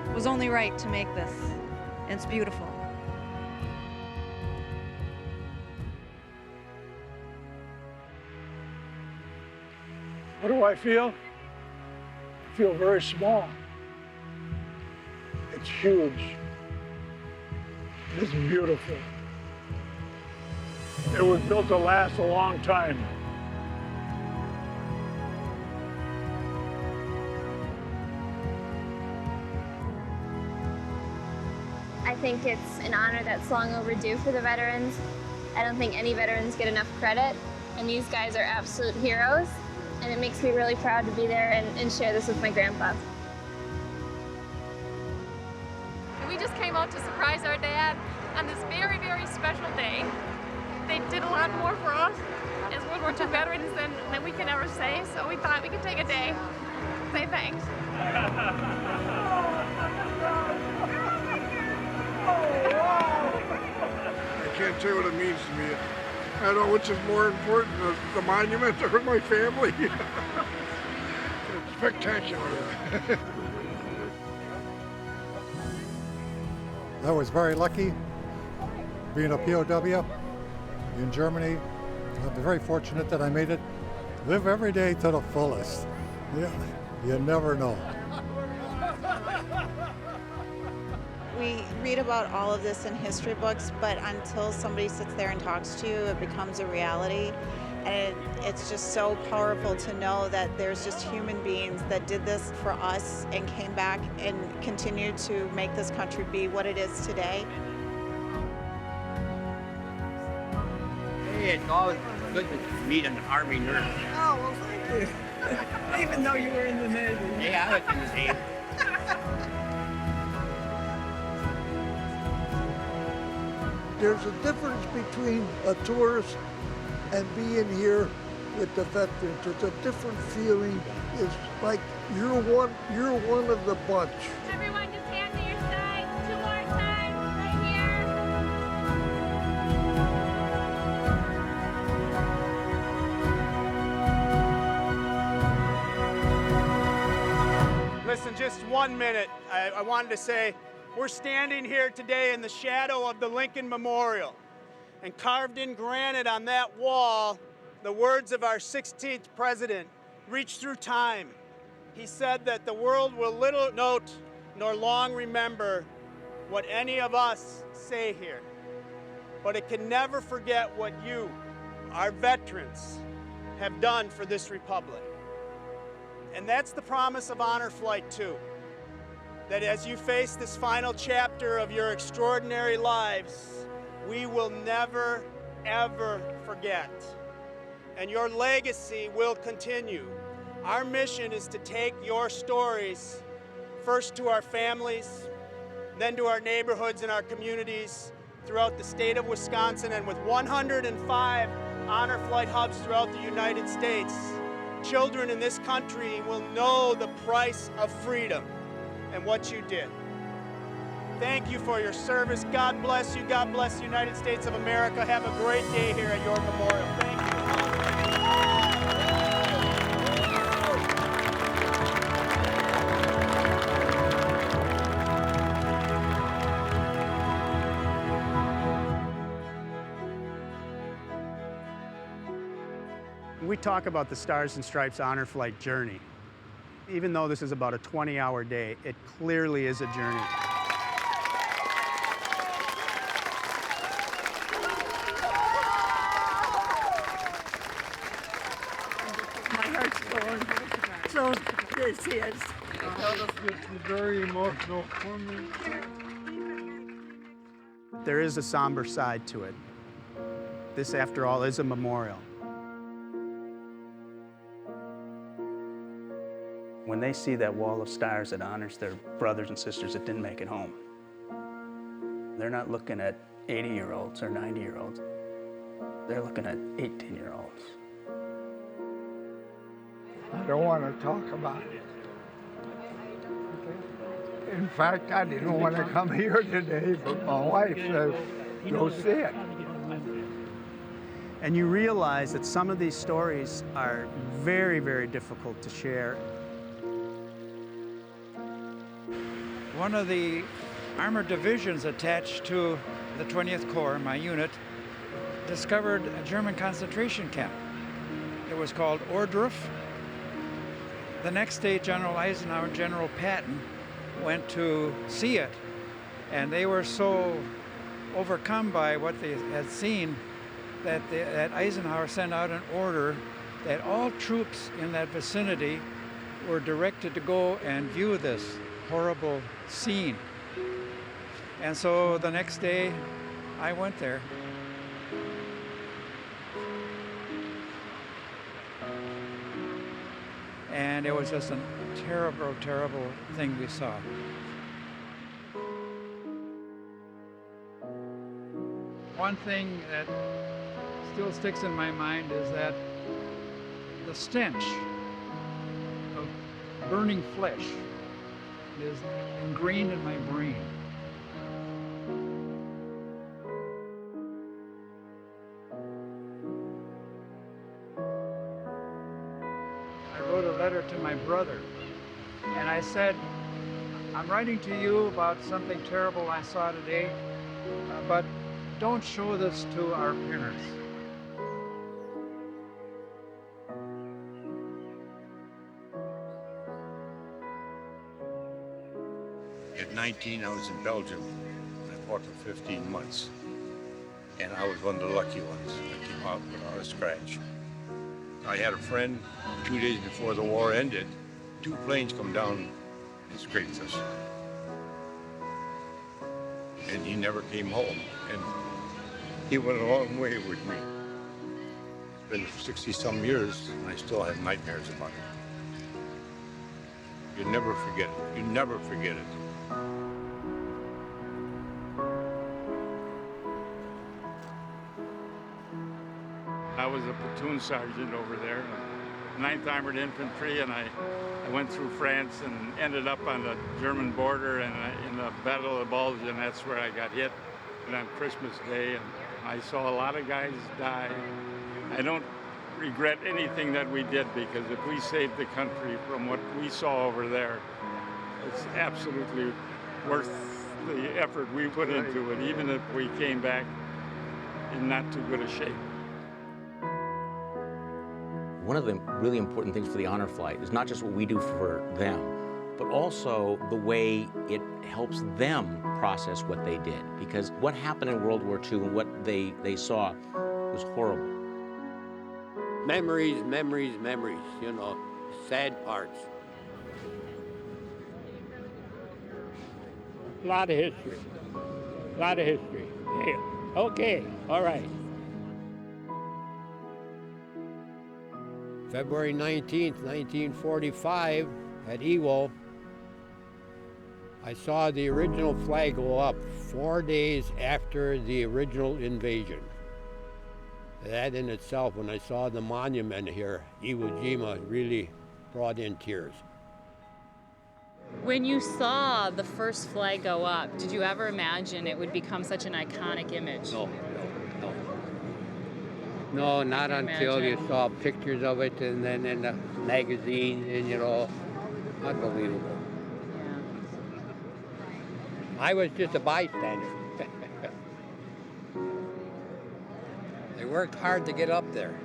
It was only right to make this, and it's beautiful. What do I feel? I feel very small. It's huge. It's beautiful. It was built to last a long time. I think it's an honor that's long overdue for the veterans. I don't think any veterans get enough credit, and these guys are absolute heroes, and it makes me really proud to be there and share this with my grandpa. We just came out to surprise our dad on this very, very special day. They did a lot more for us as World War II veterans than we can ever say, so we thought we could take a day, say thanks. I can't tell you what it means to me. I don't know which is more important, the monument or my family. It's spectacular. I was very lucky being a POW in Germany. I'm very fortunate that I made it. Live every day to the fullest. Yeah, you never know. We read about all of this in history books, but until somebody sits there and talks to you, it becomes a reality. And it's just so powerful to know that there's just human beings that did this for us and came back and continued to make this country be what it is today. Hey, it's always good to meet an Army nurse. Oh, well, thank you. Even though you were in the Navy. Yeah, I was in the Navy. There's a difference between a tourist and being here with the veterans. It's a different feeling. It's like you're one of the bunch. Everyone just hand to your side. 2 more times, right here. Listen, just 1 minute. I wanted to say, we're standing here today in the shadow of the Lincoln Memorial. And carved in granite on that wall, the words of our 16th president reach through time. He said that the world will little note nor long remember what any of us say here, but it can never forget what you, our veterans, have done for this republic. And that's the promise of Honor Flight 2. That as you face this final chapter of your extraordinary lives, we will never, ever forget. And your legacy will continue. Our mission is to take your stories first to our families, then to our neighborhoods and our communities throughout the state of Wisconsin, and with 105 Honor Flight hubs throughout the United States, children in this country will know the price of freedom and what you did. Thank you for your service. God bless you. God bless the United States of America. Have a great day here at your memorial. Thank you. We talk about the Stars and Stripes Honor Flight journey. Even though this is about a 20-hour day, it clearly is a journey. My heart's full. So this is. It's very emotional for me. There is a somber side to it. This, after all, is a memorial. When they see that wall of stars that honors their brothers and sisters that didn't make it home, they're not looking at 80-year-olds or 90-year-olds. They're looking at 18-year-olds I don't want to talk about it. In fact, I didn't want to come here today, but my wife says, go see it. And you realize that some of these stories are very, very difficult to share. One of the armored divisions attached to the 20th Corps, my unit, discovered a German concentration camp. It was called Ohrdruf. The next day, General Eisenhower and General Patton went to see it, and they were so overcome by what they had seen that Eisenhower sent out an order that all troops in that vicinity were directed to go and view this horrible scene. And so the next day, I went there. And it was just a terrible, terrible thing we saw. One thing that still sticks in my mind is that the stench of burning flesh is ingrained in my brain. I wrote a letter to my brother, and I said, I'm writing to you about something terrible I saw today, but don't show this to our parents. At 19, I was in Belgium. I fought for 15 months. And I was one of the lucky ones that came out without a scratch. I had a friend, 2 days before the war ended, 2 planes come down and scraped us. And he never came home. And he went a long way with me. It's been 60-some years, and I still have nightmares about it. You never forget it. You never forget it. I was a platoon sergeant over there, 9th Armored Infantry, and I went through France and ended up on the German border and in the Battle of the Bulge, and that's where I got hit. And on Christmas Day, and I saw a lot of guys die. I don't regret anything that we did, because if we saved the country from what we saw over there, it's absolutely worth the effort we put into it, even if we came back in not too good a shape. One of the really important things for the honor flight is not just what we do for them, but also the way it helps them process what they did. Because what happened in World War II and what they saw was horrible. Memories, memories, memories, you know, sad parts. A lot of history. A lot of history. Yeah. Okay, all right. February 19th, 1945, at Iwo, I saw the original flag go up 4 days after the original invasion. That in itself, when I saw the monument here, Iwo Jima, really brought in tears. When you saw the first flag go up, did you ever imagine it would become such an iconic image? No. No, not until you saw pictures of it and then in the magazine, and you know, unbelievable. Yeah. I was just a bystander. They worked hard to get up there.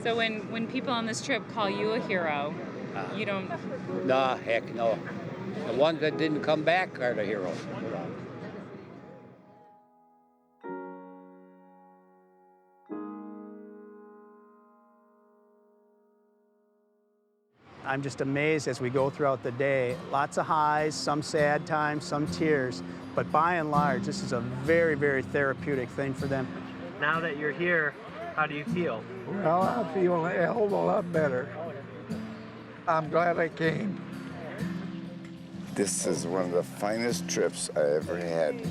So when people on this trip call you a hero, you don't... Nah, heck no. The ones that didn't come back are the heroes. I'm just amazed as we go throughout the day. Lots of highs, some sad times, some tears, but by and large, this is a very, very therapeutic thing for them. Now that you're here, how do you feel? Well, I feel a hell of a lot better. I'm glad I came. This is one of the finest trips I ever had.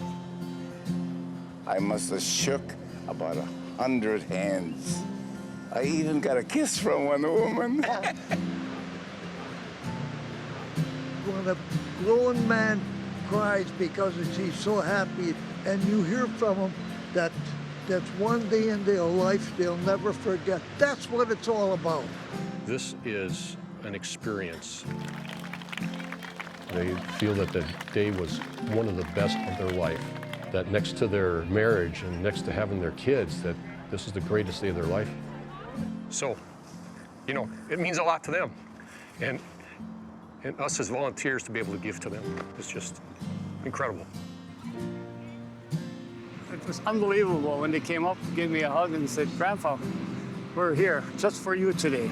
I must have shook about 100 hands. I even got a kiss from one woman. When a grown man cries because he's so happy, and you hear from him that that's one day in their life they'll never forget. That's what it's all about. This is an experience. They feel that the day was one of the best of their life, that next to their marriage and next to having their kids, that this is the greatest day of their life. So, you know, it means a lot to them. And us as volunteers to be able to give to them is just incredible. It was unbelievable when they came up, gave me a hug and said, "Grandpa, we're here just for you today."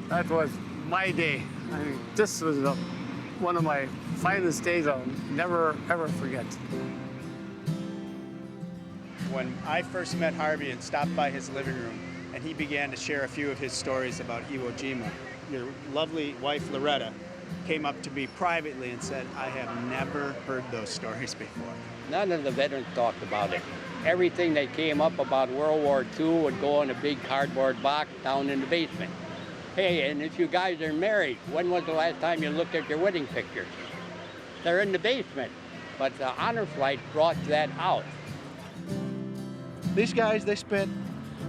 That was my day. I mean, this was one of my finest days I'll never, ever forget. When I first met Harvey and stopped by his living room, and he began to share a few of his stories about Iwo Jima, your lovely wife, Loretta, came up to me privately and said, "I have never heard those stories before." None of the veterans talked about it. Everything that came up about World War II would go in a big cardboard box down in the basement. Hey, and if you guys are married, when was the last time you looked at your wedding pictures? They're in the basement. But the honor flight brought that out. These guys, they spent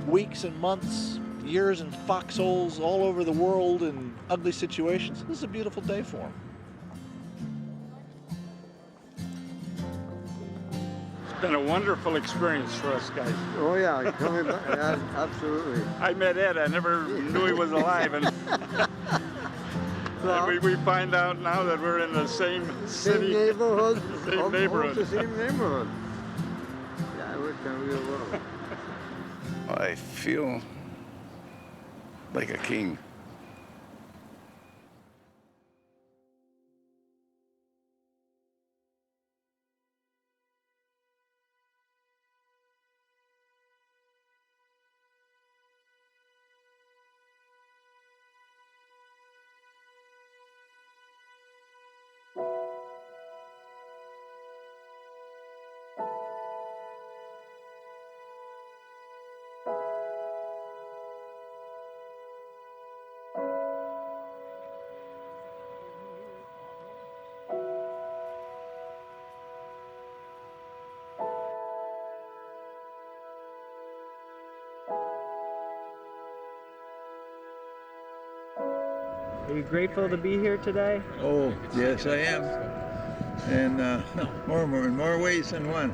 weeks and months, years in foxholes all over the world in ugly situations. This is a beautiful day for them. It's been a wonderful experience for us guys. Oh yeah, coming back, yeah, absolutely. I met Ed, I never knew he was alive, and we find out now that we're in the same city. Same neighborhood. Same neighborhood. The same neighborhood. Yeah, we can real well. I feel like a king. Are you grateful to be here today? Oh, yes, I am. And in more ways than one.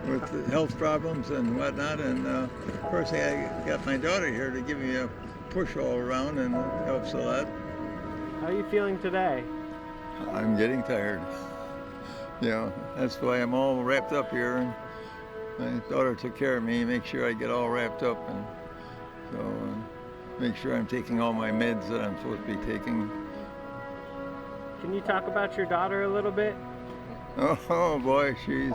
With the health problems and whatnot. And of course, I got my daughter here to give me a push all around, and it helps a lot. How are you feeling today? I'm getting tired. You know, that's why I'm all wrapped up here. And my daughter took care of me, make sure I get all wrapped up, and so make sure I'm taking all my meds that I'm supposed to be taking. Can you talk about your daughter a little bit? Oh boy, she's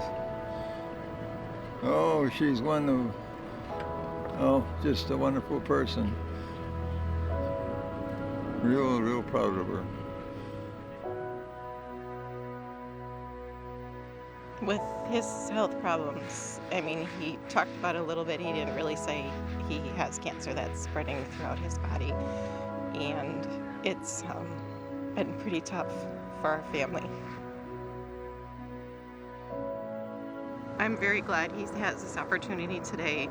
one of, just a wonderful person. Real proud of her. With his health problems, I mean, he talked about it a little bit. He didn't really say he has cancer that's spreading throughout his body. And it's been pretty tough for our family. I'm very glad he has this opportunity today.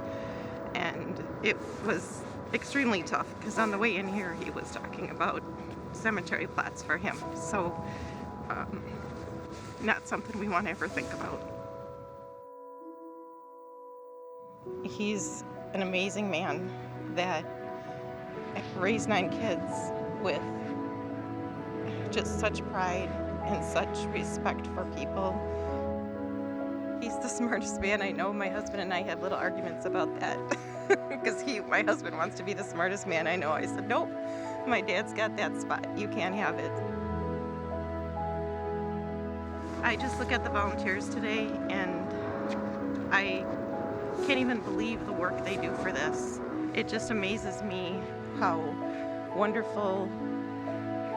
And it was extremely tough because on the way in here, he was talking about cemetery plots for him. So, not something we want to ever think about. He's an amazing man that raised 9 kids with just such pride and such respect for people. He's the smartest man I know. My husband and I have little arguments about that because my husband wants to be the smartest man I know. I said, nope, my dad's got that spot. You can't have it. I just look at the volunteers today and I can't even believe the work they do for this. It just amazes me how wonderful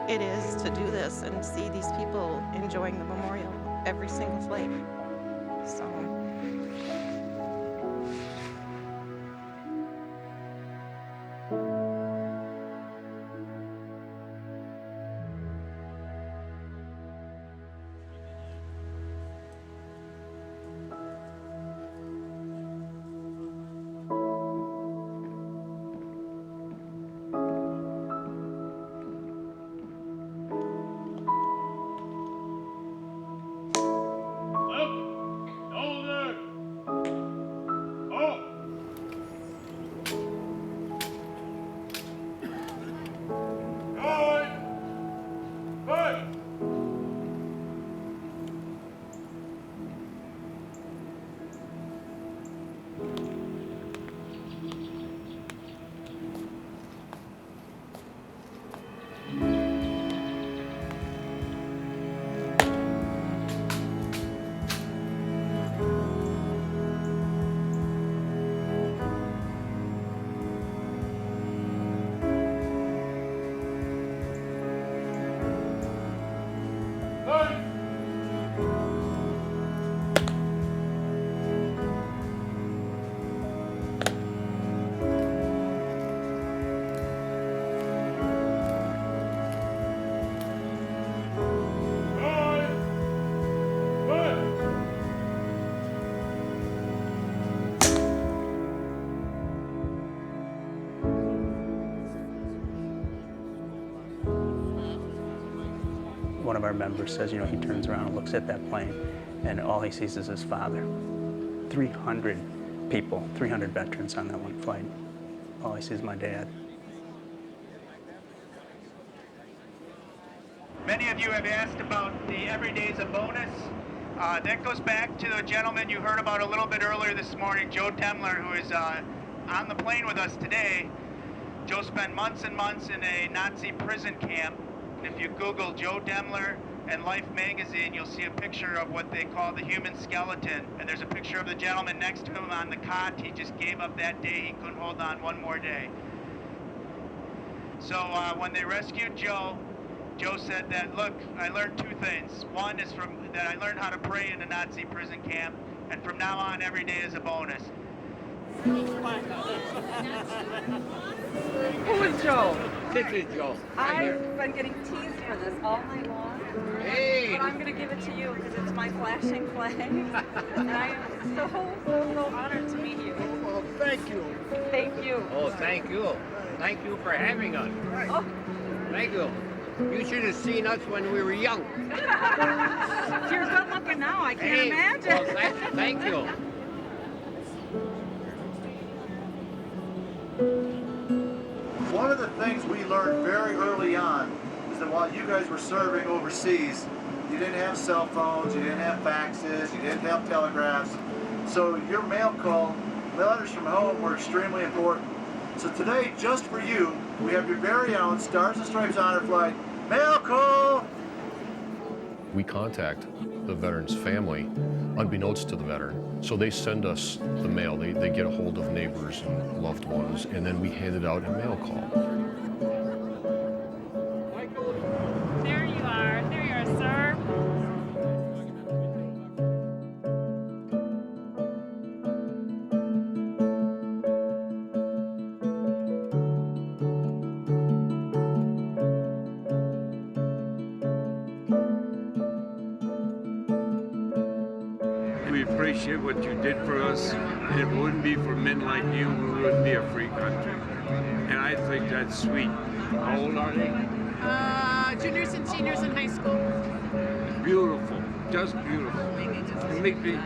it is to do this and see these people enjoying the memorial every single flight. So of our members says, he turns around and looks at that plane, and all he sees is his father. 300 people, 300 veterans on that one flight. All I see is my dad. Many of you have asked about the Every Day's a Bonus. That goes back to the gentleman you heard about a little bit earlier this morning, Joe Demler, who is on the plane with us today. Joe spent months and months in a Nazi prison camp. If you Google Joe Demler and Life magazine, you'll see a picture of what they call the human skeleton. And there's a picture of the gentleman next to him on the cot. He just gave up that day. He couldn't hold on one more day. So when they rescued Joe, Joe said that, look, I learned two things. One is that I learned how to pray in a Nazi prison camp, and from now on, every day is a bonus. Who is Joe? This is Joe. I've been getting teased for this all night long. Hey! But I'm going to give it to you because it's my flashing flag. And I am so honored to meet you. Well, thank you. Thank you. Oh, thank you. Thank you for having us. Oh. Thank you. You should have seen us when we were young. You're good looking now. I can't imagine. Well, thank you. One of the things we learned very early on is that while you guys were serving overseas, you didn't have cell phones, you didn't have faxes, you didn't have telegraphs. So your mail call, letters from home were extremely important. So today, just for you, we have your very own Stars and Stripes Honor Flight mail call. We contact the veteran's family unbeknownst to the veteran. So they send us the mail. They get a hold of neighbors and loved ones, and then we hand it out in mail call. There you are, sir. We appreciate what you did for us. If it wouldn't be for men like you, we wouldn't be a free country. And I think that's sweet. How old are they? Juniors and seniors in high school. Beautiful, just beautiful. It makes me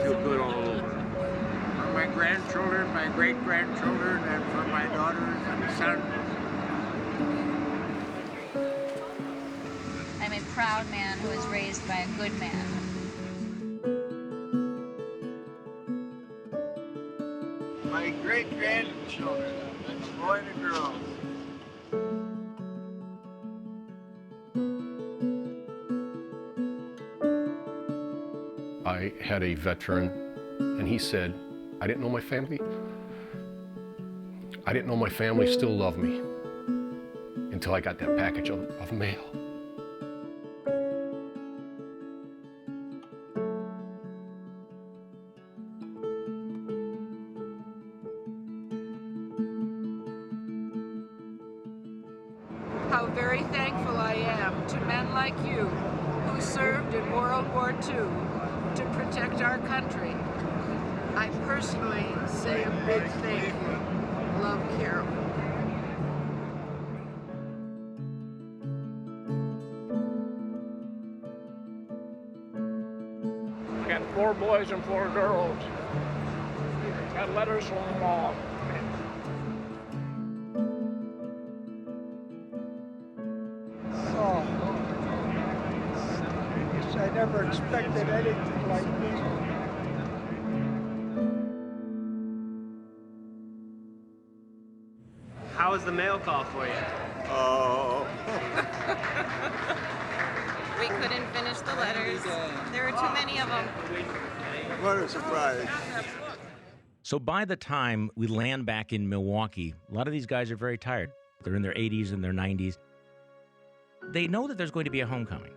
feel good all over. For my grandchildren, my great-grandchildren, and for my daughters and sons. I'm a proud man who was raised by a good man. My great-grandchildren, a boy and a girl. I had a veteran, and he said, I didn't know my family. I didn't know my family still loved me until I got that package of mail. How very thankful I am to men like you who served in World War II to protect our country. I personally say a big thank you. Love, Carol. I got 4 boys and 4 girls. Got letters from them all. Oh, I guess I never expected anything like this. How was the mail call for you? Oh. We couldn't finish the letters. There were too many of them. What a surprise. So by the time we land back in Milwaukee, a lot of these guys are very tired. They're in their 80s and their 90s. They know that there's going to be a homecoming.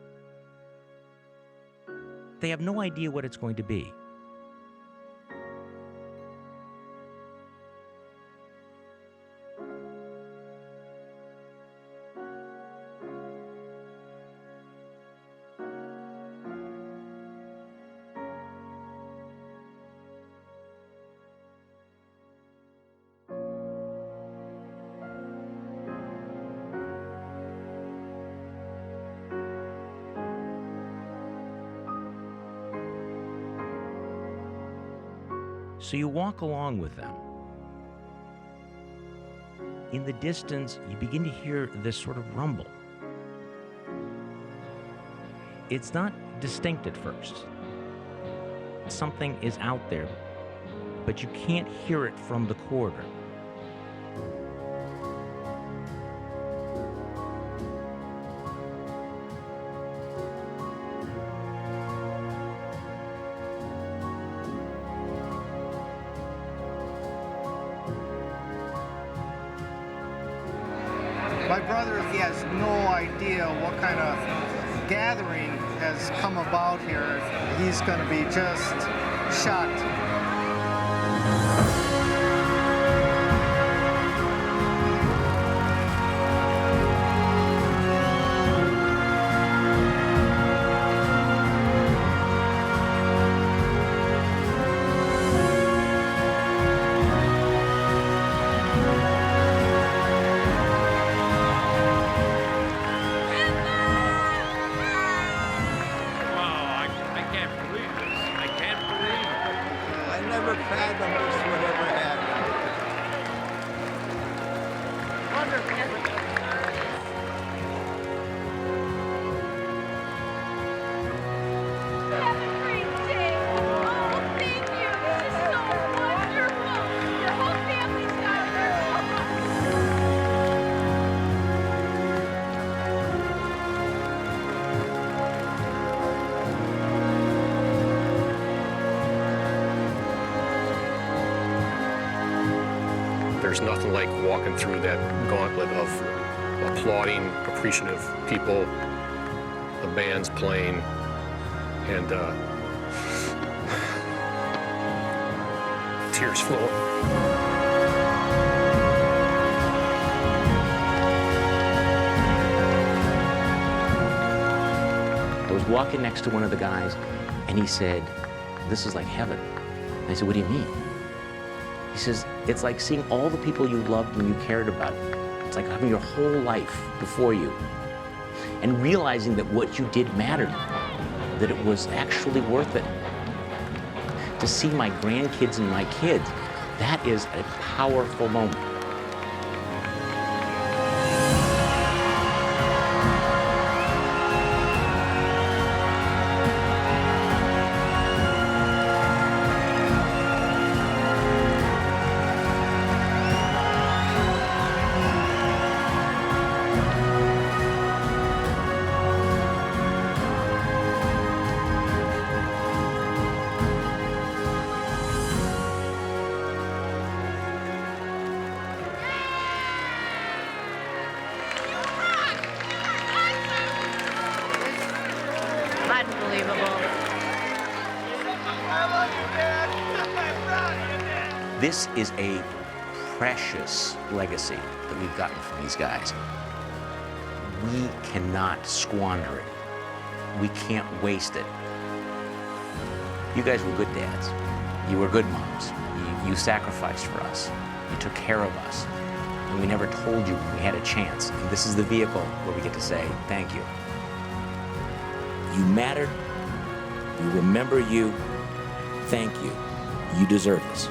They have no idea what it's going to be. So you walk along with them. In the distance, you begin to hear this sort of rumble. It's not distinct at first. Something is out there, but you can't hear it from the corridor. My brother, he has no idea what kind of gathering has come about here. He's going to be just shocked. There's nothing like walking through that gauntlet of applauding, appreciative people, the band's playing, and tears flow. I was walking next to one of the guys, and he said, "This is like heaven." And I said, "What do you mean?" He says, "It's like seeing all the people you loved and you cared about. It's like having your whole life before you and realizing that what you did mattered, that it was actually worth it. To see my grandkids and my kids, that is a powerful moment." This is a precious legacy that we've gotten from these guys. We cannot squander it. We can't waste it. You guys were good dads. You were good moms. You sacrificed for us. You took care of us. And we never told you we had a chance. And this is the vehicle where we get to say thank you. You mattered. We remember you. Thank you. You deserve this.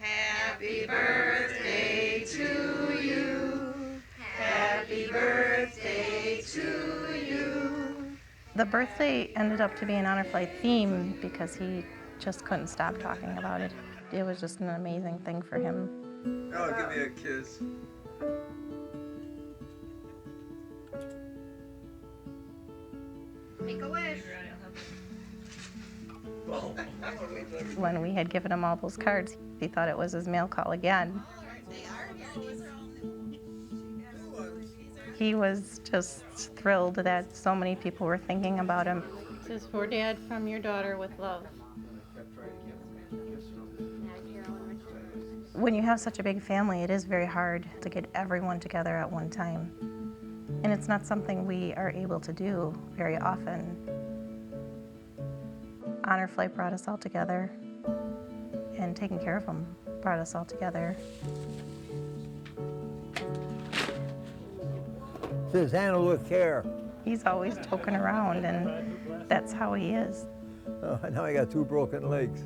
Happy birthday to you. Happy birthday to you. The birthday ended up to be an honor flight theme because he just couldn't stop talking about it. It was just an amazing thing for him. Oh, give me a kiss. Make a wish. When we had given him all those cards, he thought it was his mail call again. He was just thrilled that so many people were thinking about him. It says, "For Dad, from your daughter with love." When you have such a big family, it is very hard to get everyone together at one time. And it's not something we are able to do very often. Honor Flight brought us all together, and taking care of them brought us all together. It says handle with care. He's always joking around, and that's how he is. Oh, now I got 2 broken legs.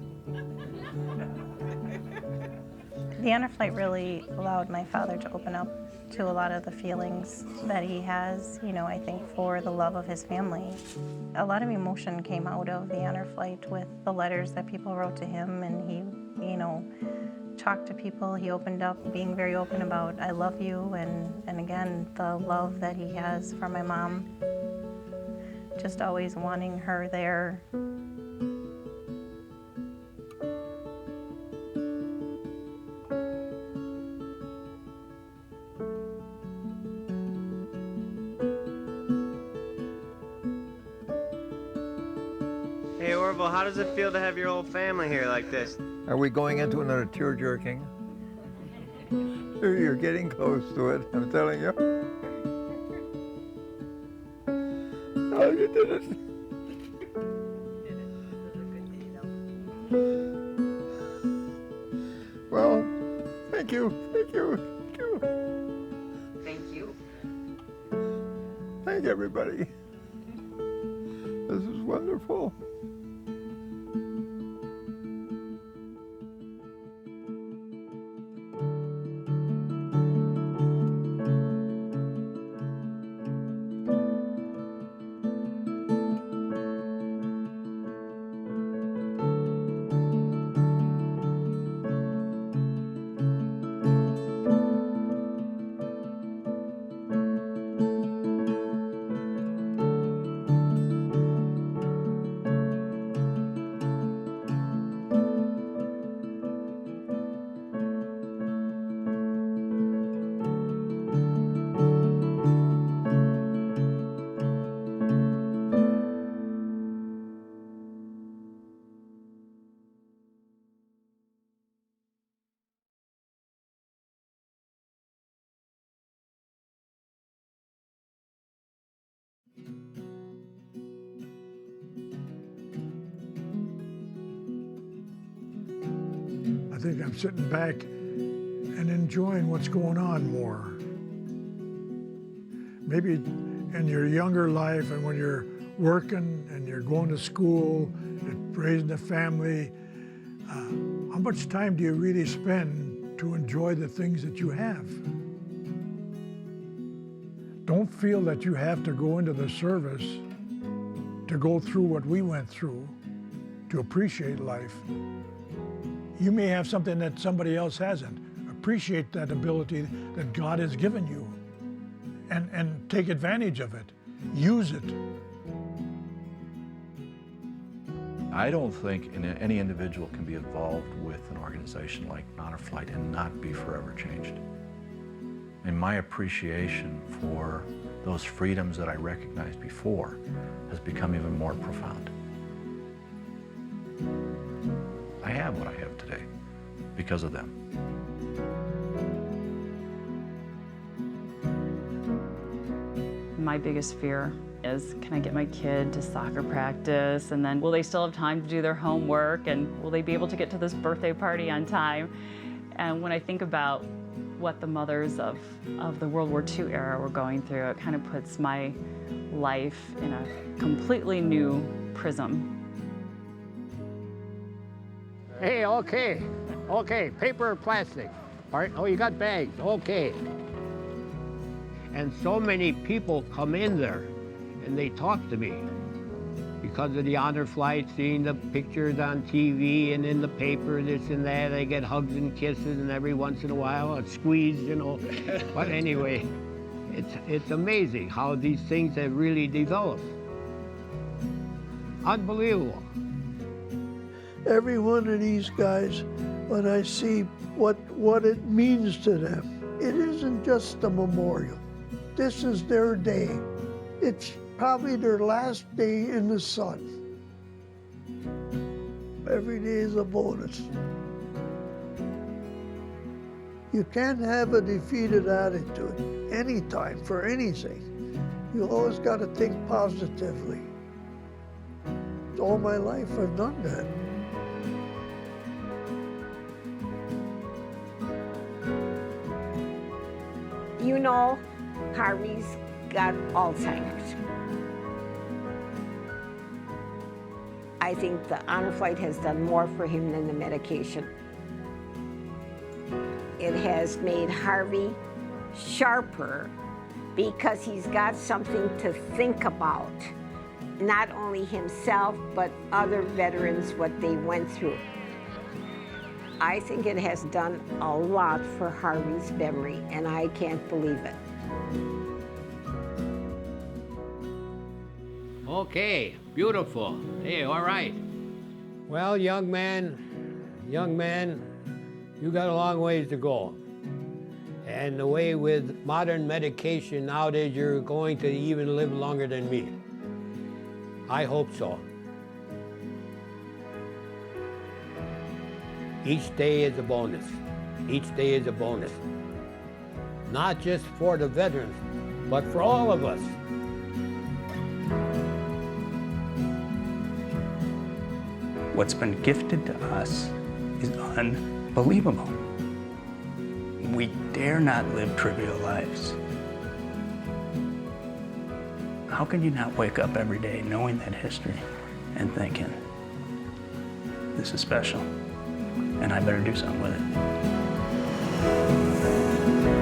The Honor Flight really allowed my father to open up to a lot of the feelings that he has, you know, I think for the love of his family. A lot of emotion came out of the Honor Flight with the letters that people wrote to him, and he, you know, talked to people. He opened up, being very open about, I love you, and again, the love that he has for my mom. Just always wanting her there. Hey Orville, how does it feel to have your whole family here like this? Are we going into another tear-jerking? You're getting close to it, I'm telling you. Oh, you did it. Well, thank you, thank you, thank you. Thank you. Thank everybody. This is wonderful. I think I'm sitting back and enjoying what's going on more. Maybe in your younger life and when you're working and you're going to school, raising a family, how much time do you really spend to enjoy the things that you have? Don't feel that you have to go into the service to go through what we went through to appreciate life. You may have something that somebody else hasn't. Appreciate that ability that God has given you and take advantage of it. Use it. I don't think any individual can be involved with an organization like Honor Flight and not be forever changed. And my appreciation for those freedoms that I recognized before has become even more profound. I have what I have today because of them. My biggest fear is, can I get my kid to soccer practice, and then will they still have time to do their homework, and will they be able to get to this birthday party on time? And when I think about what the mothers of the World War II era were going through, it kind of puts my life in a completely new prism. Hey, okay, paper or plastic? All right, oh, you got bags, okay. And so many people come in there and they talk to me because of the Honor Flight, seeing the pictures on TV and in the paper, this and that. They get hugs and kisses, and every once in a while a squeeze, you know. But anyway, it's amazing how these things have really developed. Unbelievable. Every one of these guys, when I see what it means to them, it isn't just a memorial. This is their day. It's probably their last day in the sun. Every day is a bonus. You can't have a defeated attitude anytime for anything. You always got to think positively. all my life I've done that. You know, Harvey's got Alzheimer's. I think the honor flight has done more for him than the medication. It has made Harvey sharper because he's got something to think about. Not only himself, but other veterans, what they went through. I think it has done a lot for Harvey's memory, and I can't believe it. Okay, beautiful. Hey, all right. Well, young man, you got a long ways to go. And the way with modern medication nowadays, you're going to even live longer than me. I hope so. Each day is a bonus. Each day is a bonus. Not just for the veterans, but for all of us. What's been gifted to us is unbelievable. We dare not live trivial lives. How can you not wake up every day knowing that history and thinking, this is special, and I better do something with it?